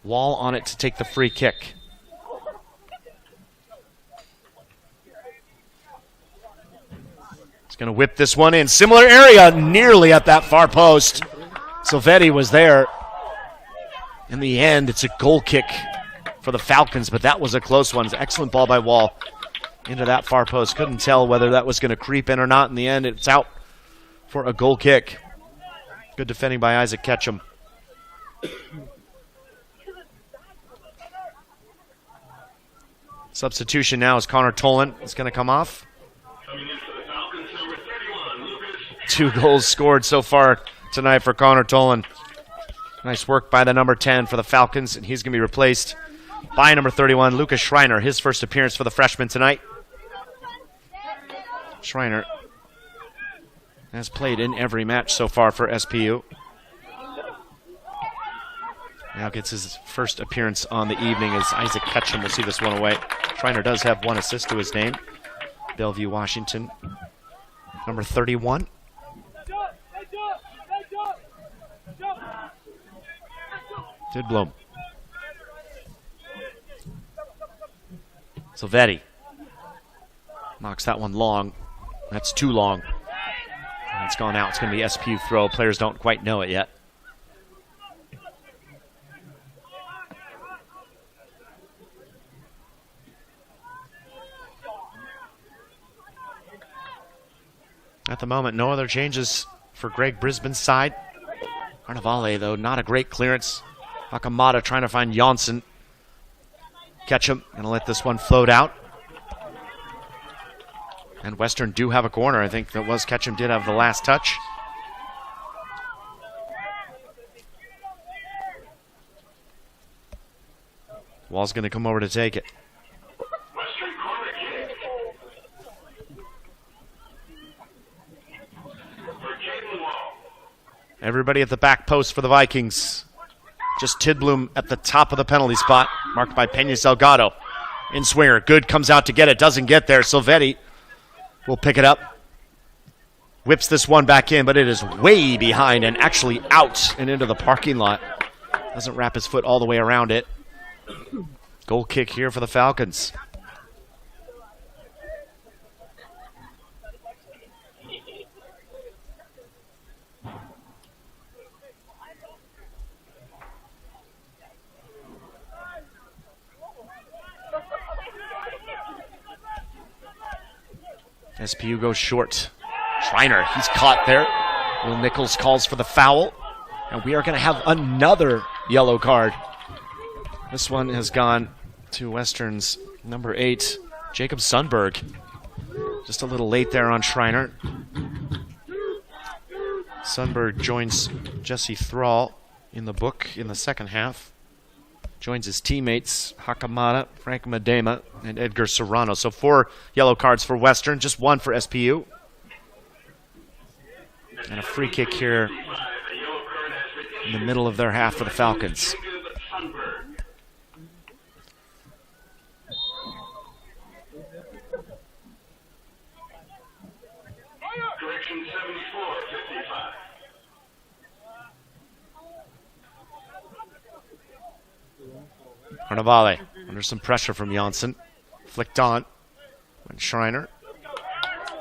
Wall on it to take the free kick. He's going to whip this one in. Similar area, nearly at that far post. Silvetti was there. In the end, it's a goal kick for the Falcons, but that was a close one. It's an excellent ball by Wall into that far post. Couldn't tell whether that was going to creep in or not. In the end, it's out for a goal kick. Good defending by Isaac Ketchum. Substitution now is Connor Tolan. It's going to come off. Coming in for the Falcons, number 31, Lucas. 2 goals scored so far tonight for Connor Tolan. Nice work by the number 10 for the Falcons, and he's going to be replaced by number 31, Lucas Schreiner, his first appearance for the freshman tonight. Schreiner has played in every match so far for SPU. Now gets his first appearance on the evening as Isaac Ketchum will see this one away. Schreiner does have 1 assist to his name. Bellevue, Washington, number 31. Tidblom. Silvetti knocks that one long. That's too long. And it's gone out. It's going to be SPU throw. Players don't quite know it yet. At the moment, no other changes for Greg Brisbane's side. Carnivale, though, not a great clearance. Hakamada trying to find Janssen. Ketchum going to let this one float out. And Western do have a corner. I think that was Ketchum did have the last touch. Wall's going to come over to take it. Western corner kick. For Jaden Wall. Everybody at the back post for the Vikings. Just Tidblom at the top of the penalty spot, marked by Pena Salgado. In swinger, Good comes out to get it, doesn't get there. Silvetti will pick it up. Whips this one back in, but it is way behind and actually out and into the parking lot. Doesn't wrap his foot all the way around it. Goal kick here for the Falcons. SPU goes short. Schreiner, he's caught there. Will Nichols calls for the foul. And we are going to have another yellow card. This one has gone to Western's number 8, Jacob Sundberg. Just a little late there on Schreiner. Sundberg joins Jesse Thrall in the book in the second half. Joins his teammates, Hakamada, Frank Madema, and Edgar Serrano. So 4 yellow cards for Western, just 1 for SPU. And a free kick here in the middle of their half for the Falcons. Correction 74-55. Carnevale under some pressure from Janssen. Flicked on. And Schreiner.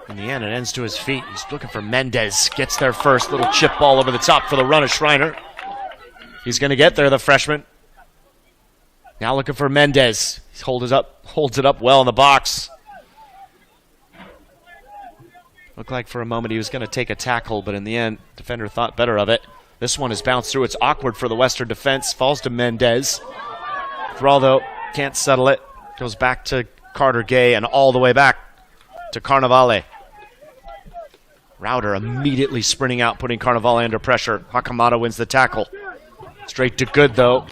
In the end, it ends to his feet. He's looking for Mendez. Gets there first. Little chip ball over the top for the run of Schreiner. He's going to get there, the freshman. Now looking for Mendez. He holds it up well in the box. Looked like for a moment he was going to take a tackle, but in the end, defender thought better of it. This one is bounced through. It's awkward for the Western defense. Falls to Mendez. Thrall, though, can't settle it. Goes back to Carter Gay and all the way back to Carnevale. Rauter immediately sprinting out, putting Carnevale under pressure. Hakamada wins the tackle. Straight to good, though.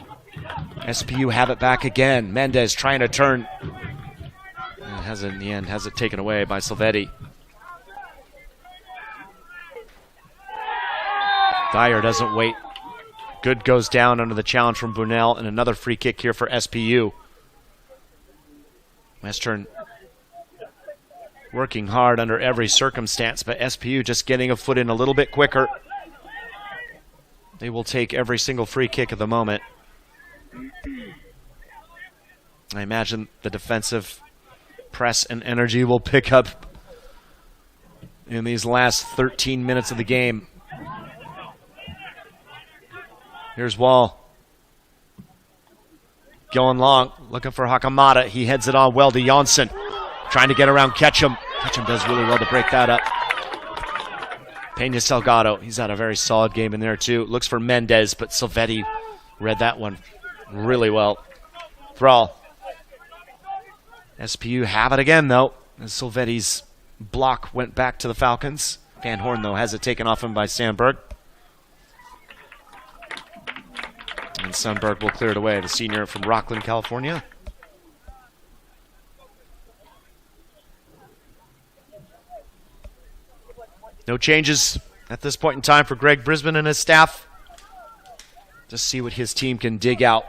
SPU have it back again. Mendez trying to turn. And in the end, has it taken away by Silvetti. Dyer doesn't wait. Good goes down under the challenge from Brunel, and another free kick here for SPU. Western working hard under every circumstance, but SPU just getting a foot in a little bit quicker. They will take every single free kick at the moment. I imagine the defensive press and energy will pick up in these last 13 minutes of the game. Here's Wall. Going long, looking for Hakamada. He heads it on well to Janssen. Trying to get around Ketchum. Ketchum does really well to break that up. Peña Salgado, he's had a very solid game in there too. Looks for Mendez, but Silvetti read that one really well. Thrall. SPU have it again though, as Silvetti's block went back to the Falcons. Van Horn though has it taken off him by Sandberg. And Sundberg will clear it away, the senior from Rockland, California. No changes at this point in time for Greg Brisbane and his staff. Just see what his team can dig out.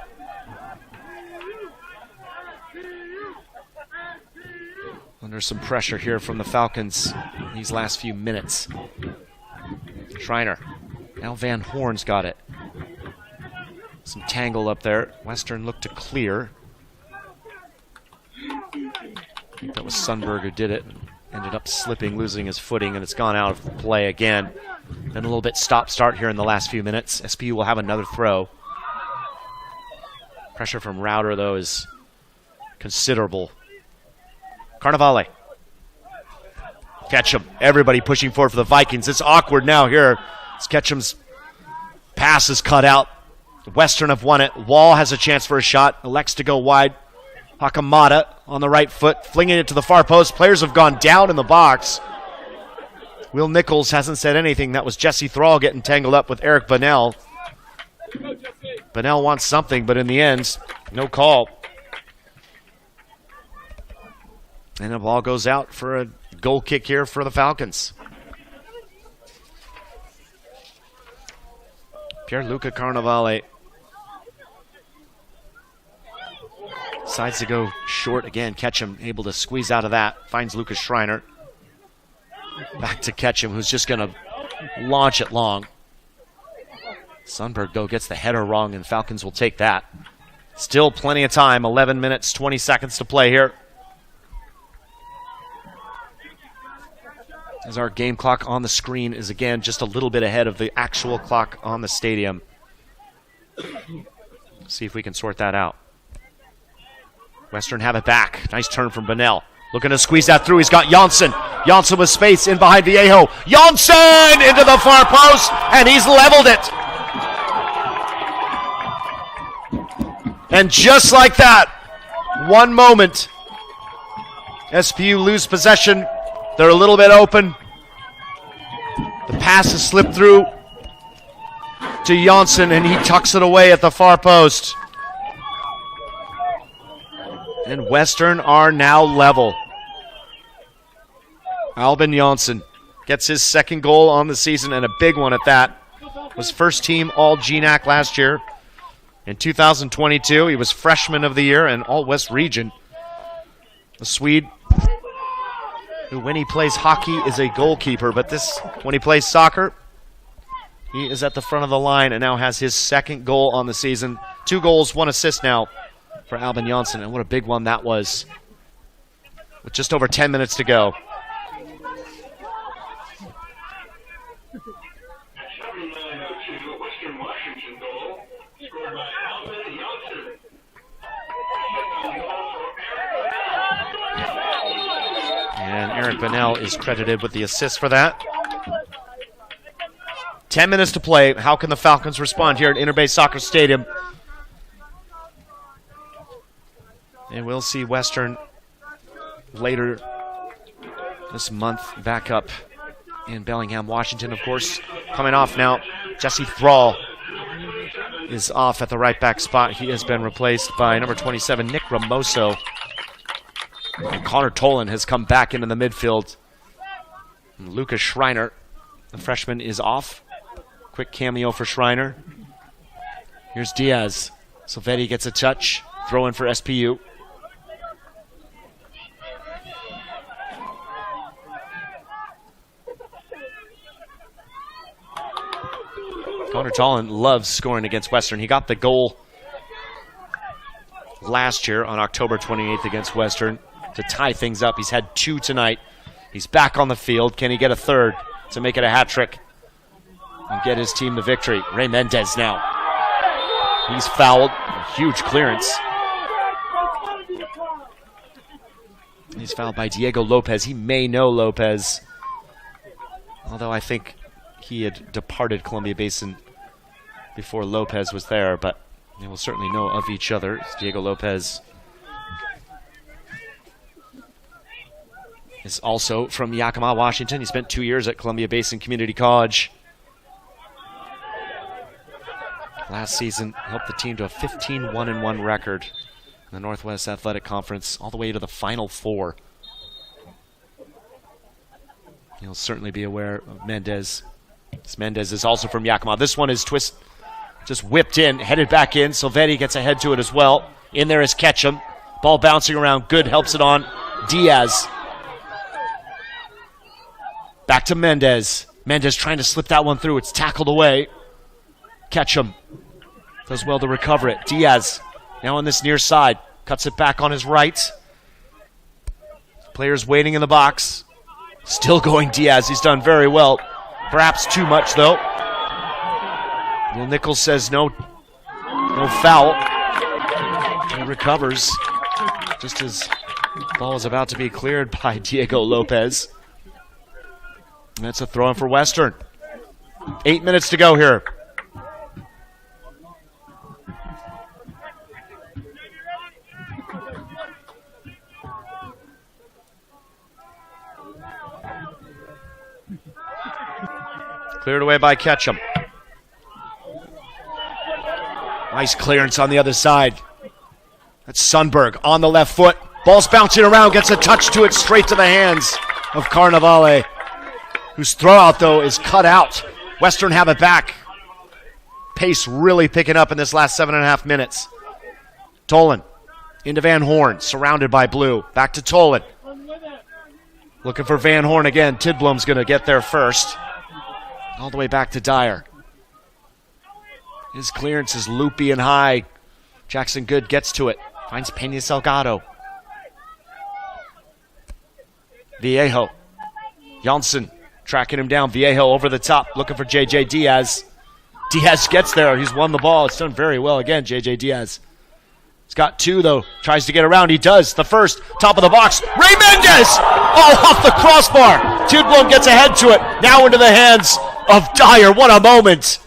Under some pressure here from the Falcons in these last few minutes. Schreiner. Now Van Horn's got it. Some tangle up there. Western looked to clear. I think that was Sundberg who did it. Ended up slipping, losing his footing, and it's gone out of play again. Been a little bit stop-start here in the last few minutes. SPU will have another throw. Pressure from Rauter, though, is considerable. Carnevale. Ketchum. Everybody pushing forward for the Vikings. It's awkward now here. As Ketchum's pass is cut out. Western have won it. Wall has a chance for a shot. Elects to go wide. Hakamada on the right foot, flinging it to the far post. Players have gone down in the box. Will Nichols hasn't said anything. That was Jesse Thrall getting tangled up with Eric Bunnell. Bunnell wants something, but in the end, no call. And the ball goes out for a goal kick here for the Falcons. Pierluca Carnevale decides to go short again. Ketchum able to squeeze out of that. Finds Lucas Schreiner. Back to Ketchum, who's just going to launch it long. Sundberg, though, gets the header wrong, and Falcons will take that. Still plenty of time. 11 minutes, 20 seconds to play here. As our game clock on the screen is, again, just a little bit ahead of the actual clock on the stadium. See if we can sort that out. Western have it back. Nice turn from Bunnell. Looking to squeeze that through. He's got Janssen. Janssen with space in behind Viejo. Janssen into the far post, and he's leveled it. And just like that, one moment, SPU lose possession. They're a little bit open. The pass has slipped through to Janssen, and he tucks it away at the far post. And Western are now level. Albin Janssen gets his second goal on the season, and a big one at that. Was first team All GNAC last year. In 2022, he was freshman of the year and All West region. The Swede, who when he plays hockey is a goalkeeper, but when he plays soccer, he is at the front of the line and now has his second goal on the season. 2 goals, 1 assist now for Albin Janssen, and what a big one that was with just over 10 minutes to go. Western Washington goal, scored by Albin Janssen. And Eric Bonnell is credited with the assist for that. 10 minutes to play. How can the Falcons respond here at Interbay Soccer Stadium? And we'll see Western later this month back up in Bellingham, Washington, of course. Coming off now, Jesse Thrall is off at the right back spot. He has been replaced by number 27, Nick Ramoso. And Connor Tolan has come back into the midfield. And Lucas Schreiner, the freshman, is off. Quick cameo for Schreiner. Here's Diaz. Silvetti gets a touch. Throw in for SPU. Connor Tolan loves scoring against Western. He got the goal last year on October 28th against Western to tie things up. He's had 2 tonight. He's back on the field. Can he get a third to make it a hat trick and get his team the victory? Ray Mendez now. He's fouled. A huge clearance. He's fouled by Diego Lopez. He may know Lopez, although I think he had departed Columbia Basin before Lopez was there, but they will certainly know of each other. It's Diego Lopez is also from Yakima, Washington. He spent 2 years at Columbia Basin Community College. Last season helped the team to a 15-1-1 record in the Northwest Athletic Conference, all the way to the Final Four. You'll certainly be aware of Mendez. This Mendez is also from Yakima. This one is just whipped in, headed back in. Silvetti gets ahead to it as well. In there is Ketchum. Ball bouncing around, good, helps it on. Diaz. Back to Mendez. Mendez trying to slip that one through. It's tackled away. Ketchum does well to recover it. Diaz now on this near side. Cuts it back on his right. Players waiting in the box. Still going Diaz. He's done very well. Perhaps too much, though. Will Nichols says no foul. He recovers just as the ball is about to be cleared by Diego Lopez. And that's a throw in for Western. 8 minutes to go here. Cleared away by Ketchum. Nice clearance on the other side. That's Sundberg on the left foot. Ball's bouncing around, gets a touch to it straight to the hands of Carnevale, whose throwout, though, is cut out. Western have it back. Pace really picking up in this last 7.5 minutes. Tolan into Van Horn, surrounded by blue. Back to Tolan. Looking for Van Horn again. Tidblom's going to get there first. All the way back to Dyer. His clearance is loopy and high. Jackson Good gets to it. Finds Pena Salgado. Viejo. Janssen tracking him down. Viejo over the top, looking for J.J. Diaz. Diaz gets there. He's won the ball. It's done very well again, J.J. Diaz. He's got 2, though. Tries to get around. He does. The first. Top of the box. Ray Mendez! Oh, off the crossbar. Tidblom gets ahead to it. Now into the hands of Dyer. What a moment.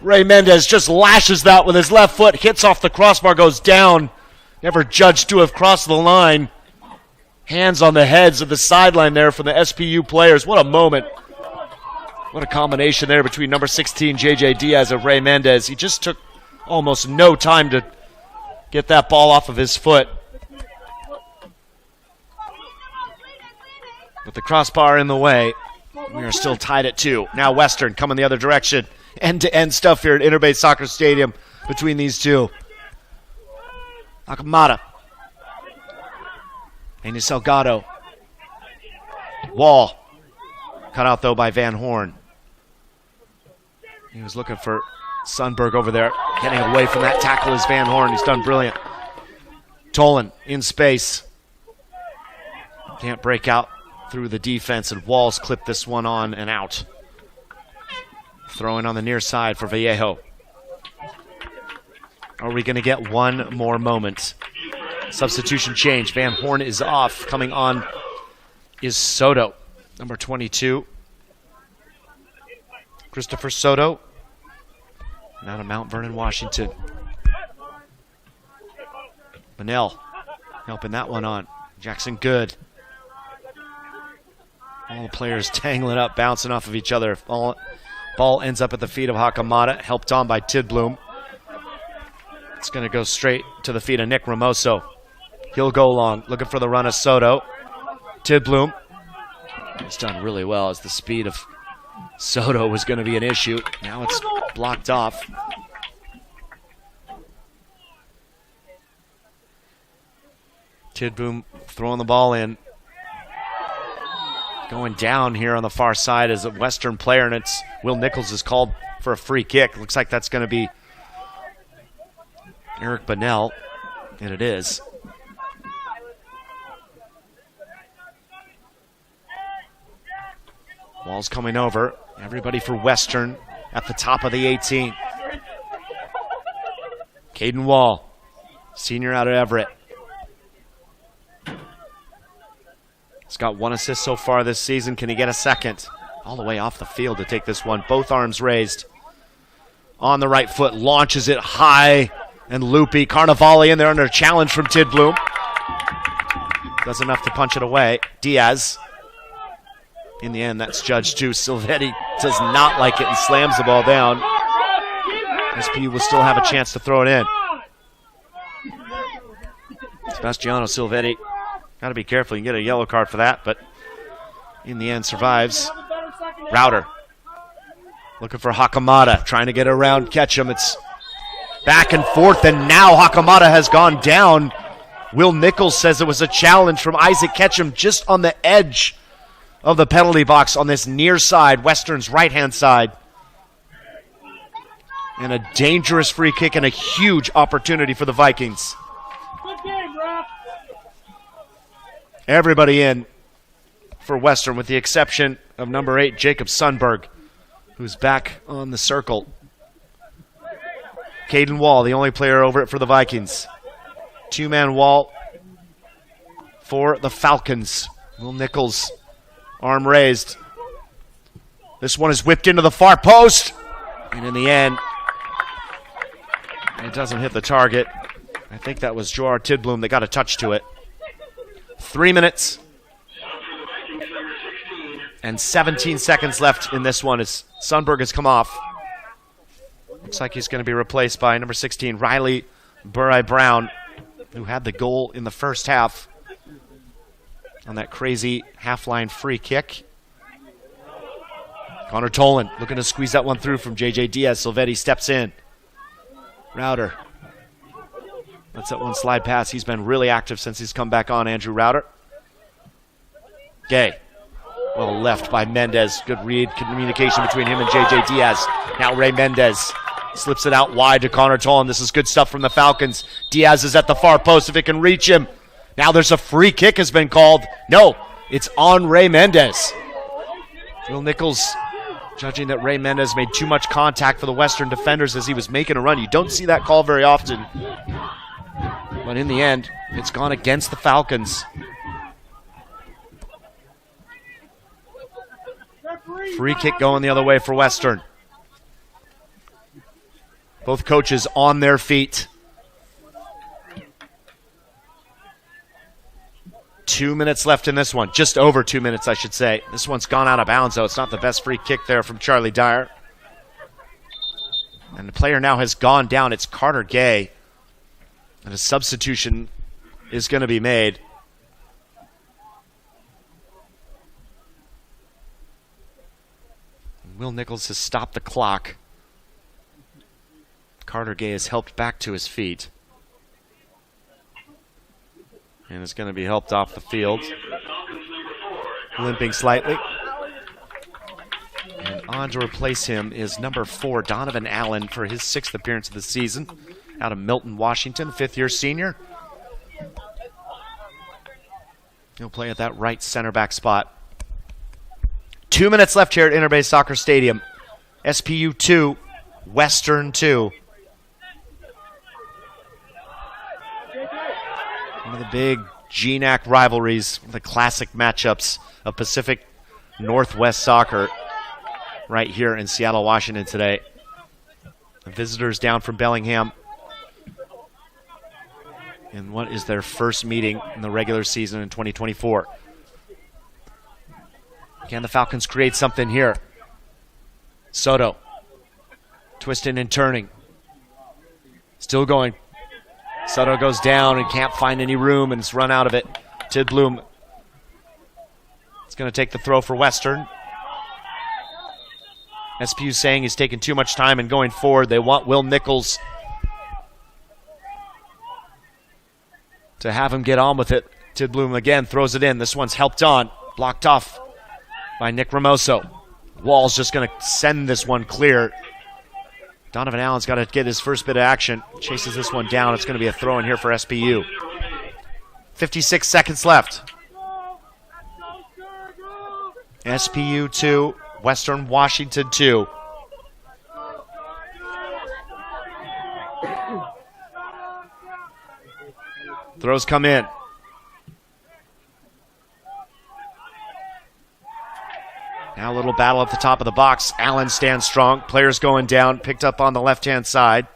Ray Mendez just lashes that with his left foot. Hits off the crossbar. Goes down. Never judged to have crossed the line. Hands on the heads of the sideline there from the SPU players. What a moment. What a combination there between number 16, J.J. Diaz, and Ray Mendez. He just took almost no time to get that ball off of his foot. With the crossbar in the way, we are still tied at 2. Now Western coming the other direction. End-to-end stuff here at Interbay Soccer Stadium between these two. Akamada. Pena Salgado. Wall. Cut out, though, by Van Horn. He was looking for Sundberg over there. Getting away from that tackle is Van Horn. He's done brilliant. Tolan in space. Can't break out through the defense, and Walls clipped this one on and out. Throwing on the near side for Vallejo. Are we going to get one more moment? Substitution change. Van Horn is off. Coming on is Soto, number 22. Christopher Soto, out of Mount Vernon, Washington. Bunnell helping that one on. Jackson Good. All the players tangling up, bouncing off of each other. Ball ends up at the feet of Hakamada, helped on by Tidbloom. It's going to go straight to the feet of Nick Ramoso. He'll go long, looking for the run of Soto. Tidbloom. He's done really well, as the speed of Soto was going to be an issue. Now it's blocked off. Tidbloom throwing the ball in. Going down here on the far side is a Western player, and it's Will Nichols is called for a free kick. Looks like that's going to be Eric Bunnell, and it is. Ball's coming over. Everybody for Western at the top of the 18. Caden Wall, senior out of Everett. He's got one assist so far this season. Can he get a second? All the way off the field to take this one. Both arms raised. On the right foot, launches it high and loopy. Carnevale in there under a challenge from Tidbloom. Does enough to punch it away. Diaz. In the end, that's judged too. Silvetti does not like it and slams the ball down. SP will still have a chance to throw it in. Sebastiano Silvetti. Got to be careful. You can get a yellow card for that, but in the end survives. Router looking for Hakamada, trying to get around Ketchum. It's back and forth, and now Hakamada has gone down. Will Nichols says it was a challenge from Isaac Ketchum just on the edge of the penalty box on this near side, Western's right-hand side. And a dangerous free kick and a huge opportunity for the Vikings. Everybody in for Western with the exception of number 8, Jacob Sundberg, who's back on the circle. Caden Wall, the only player over it for the Vikings. Two-man wall for the Falcons. Will Nichols, arm raised. This one is whipped into the far post. And in the end, it doesn't hit the target. I think that was Joar Tidbloom that got a touch to it. 3 minutes and 17 seconds left in this one as Sundberg has come off. Looks like he's going to be replaced by number 16, Riley Burai-Brown, who had the goal in the first half on that crazy half-line free kick. Connor Tolan looking to squeeze that one through from J.J. Diaz. Silvetti steps in. Router lets that one slide past. He's been really active since he's come back on, Andrew Router. Gay. Well left by Mendez. Good read, communication between him and J.J. Diaz. Now Ray Mendez slips it out wide to Connor Tolan. This is good stuff from the Falcons. Diaz is at the far post if it can reach him. Now there's a free kick has been called. No, it's on Ray Mendez. Will Nichols judging that Ray Mendez made too much contact for the Western defenders as he was making a run. You don't see that call very often. But in the end, it's gone against the Falcons. Free kick going the other way for Western. Both coaches on their feet. 2 minutes left in this one. Just over 2 minutes, I should say. This one's gone out of bounds, though. It's not the best free kick there from Charlie Dyer. And the player now has gone down. It's Carter Gay. And a substitution is going to be made. Will Nichols has stopped the clock. Carter Gay is helped back to his feet. And is going to be helped off the field. Limping slightly. And on to replace him is number 4, Donovan Allen, for his 6th appearance of the season. Out of Milton, Washington, 5th-year senior. He'll play at that right center back spot. 2 minutes left here at Interbay Soccer Stadium. SPU 2, Western 2. One of the big GNAC rivalries, the classic matchups of Pacific Northwest soccer right here in Seattle, Washington today. The visitors down from Bellingham. And what is their first meeting in the regular season in 2024? Can the Falcons create something here? Soto. Twisting and turning. Still going. Soto goes down and can't find any room and it's run out of it. Tidblom. It's going to take the throw for Western. SPU saying he's taking too much time and going forward. They want Will Nichols to have him get on with it. Tidblom again throws it in. This one's helped on. Blocked off by Nick Ramoso. Wall's just going to send this one clear. Donovan Allen's got to get his first bit of action. Chases this one down. It's going to be a throw in here for SPU. 56 seconds left. SPU 2, Western Washington 2. Throws come in. Now a little battle at the top of the box. Allen stands strong. Players going down. Picked up on the left-hand side.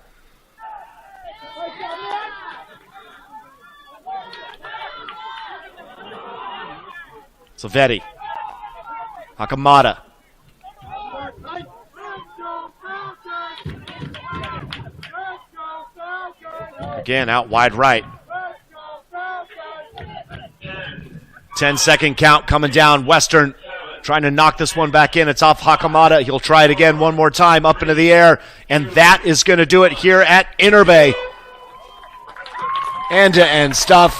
Silvetti. Hakamada. Again, out wide right. 10-second count coming down. Western trying to knock this one back in. It's off Hakamada. He'll try it again one more time up into the air. And that is going to do it here at Interbay. End-to-end stuff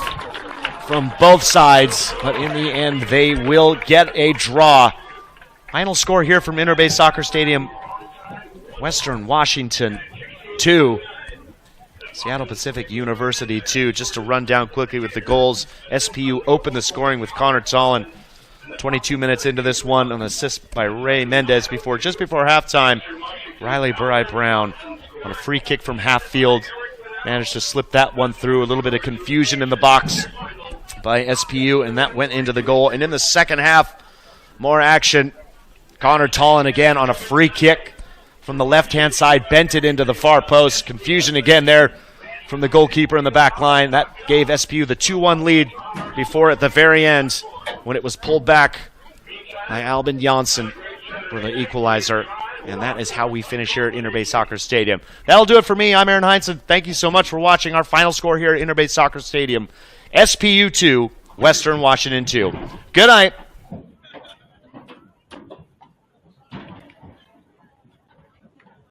from both sides. But in the end, they will get a draw. Final score here from Interbay Soccer Stadium. Western Washington 2. Seattle Pacific University 2. Just to run down quickly with the goals. SPU opened the scoring with Connor Tollin. 22 minutes into this one, an assist by Ray Mendez just before halftime. Riley Burai-Brown on a free kick from half field managed to slip that one through. A little bit of confusion in the box by SPU, and that went into the goal. And in the second half, more action. Connor Tollin again on a free kick from the left-hand side, bent it into the far post. Confusion again there from the goalkeeper in the back line. That gave SPU the 2-1 lead before at the very end, when it was pulled back by Albin Janssen for the equalizer. And that is how we finish here at Interbay Soccer Stadium. That'll do it for me. I'm Aaron Heinzen. Thank you so much for watching our final score here at Interbay Soccer Stadium. SPU 2, Western Washington 2. Good night.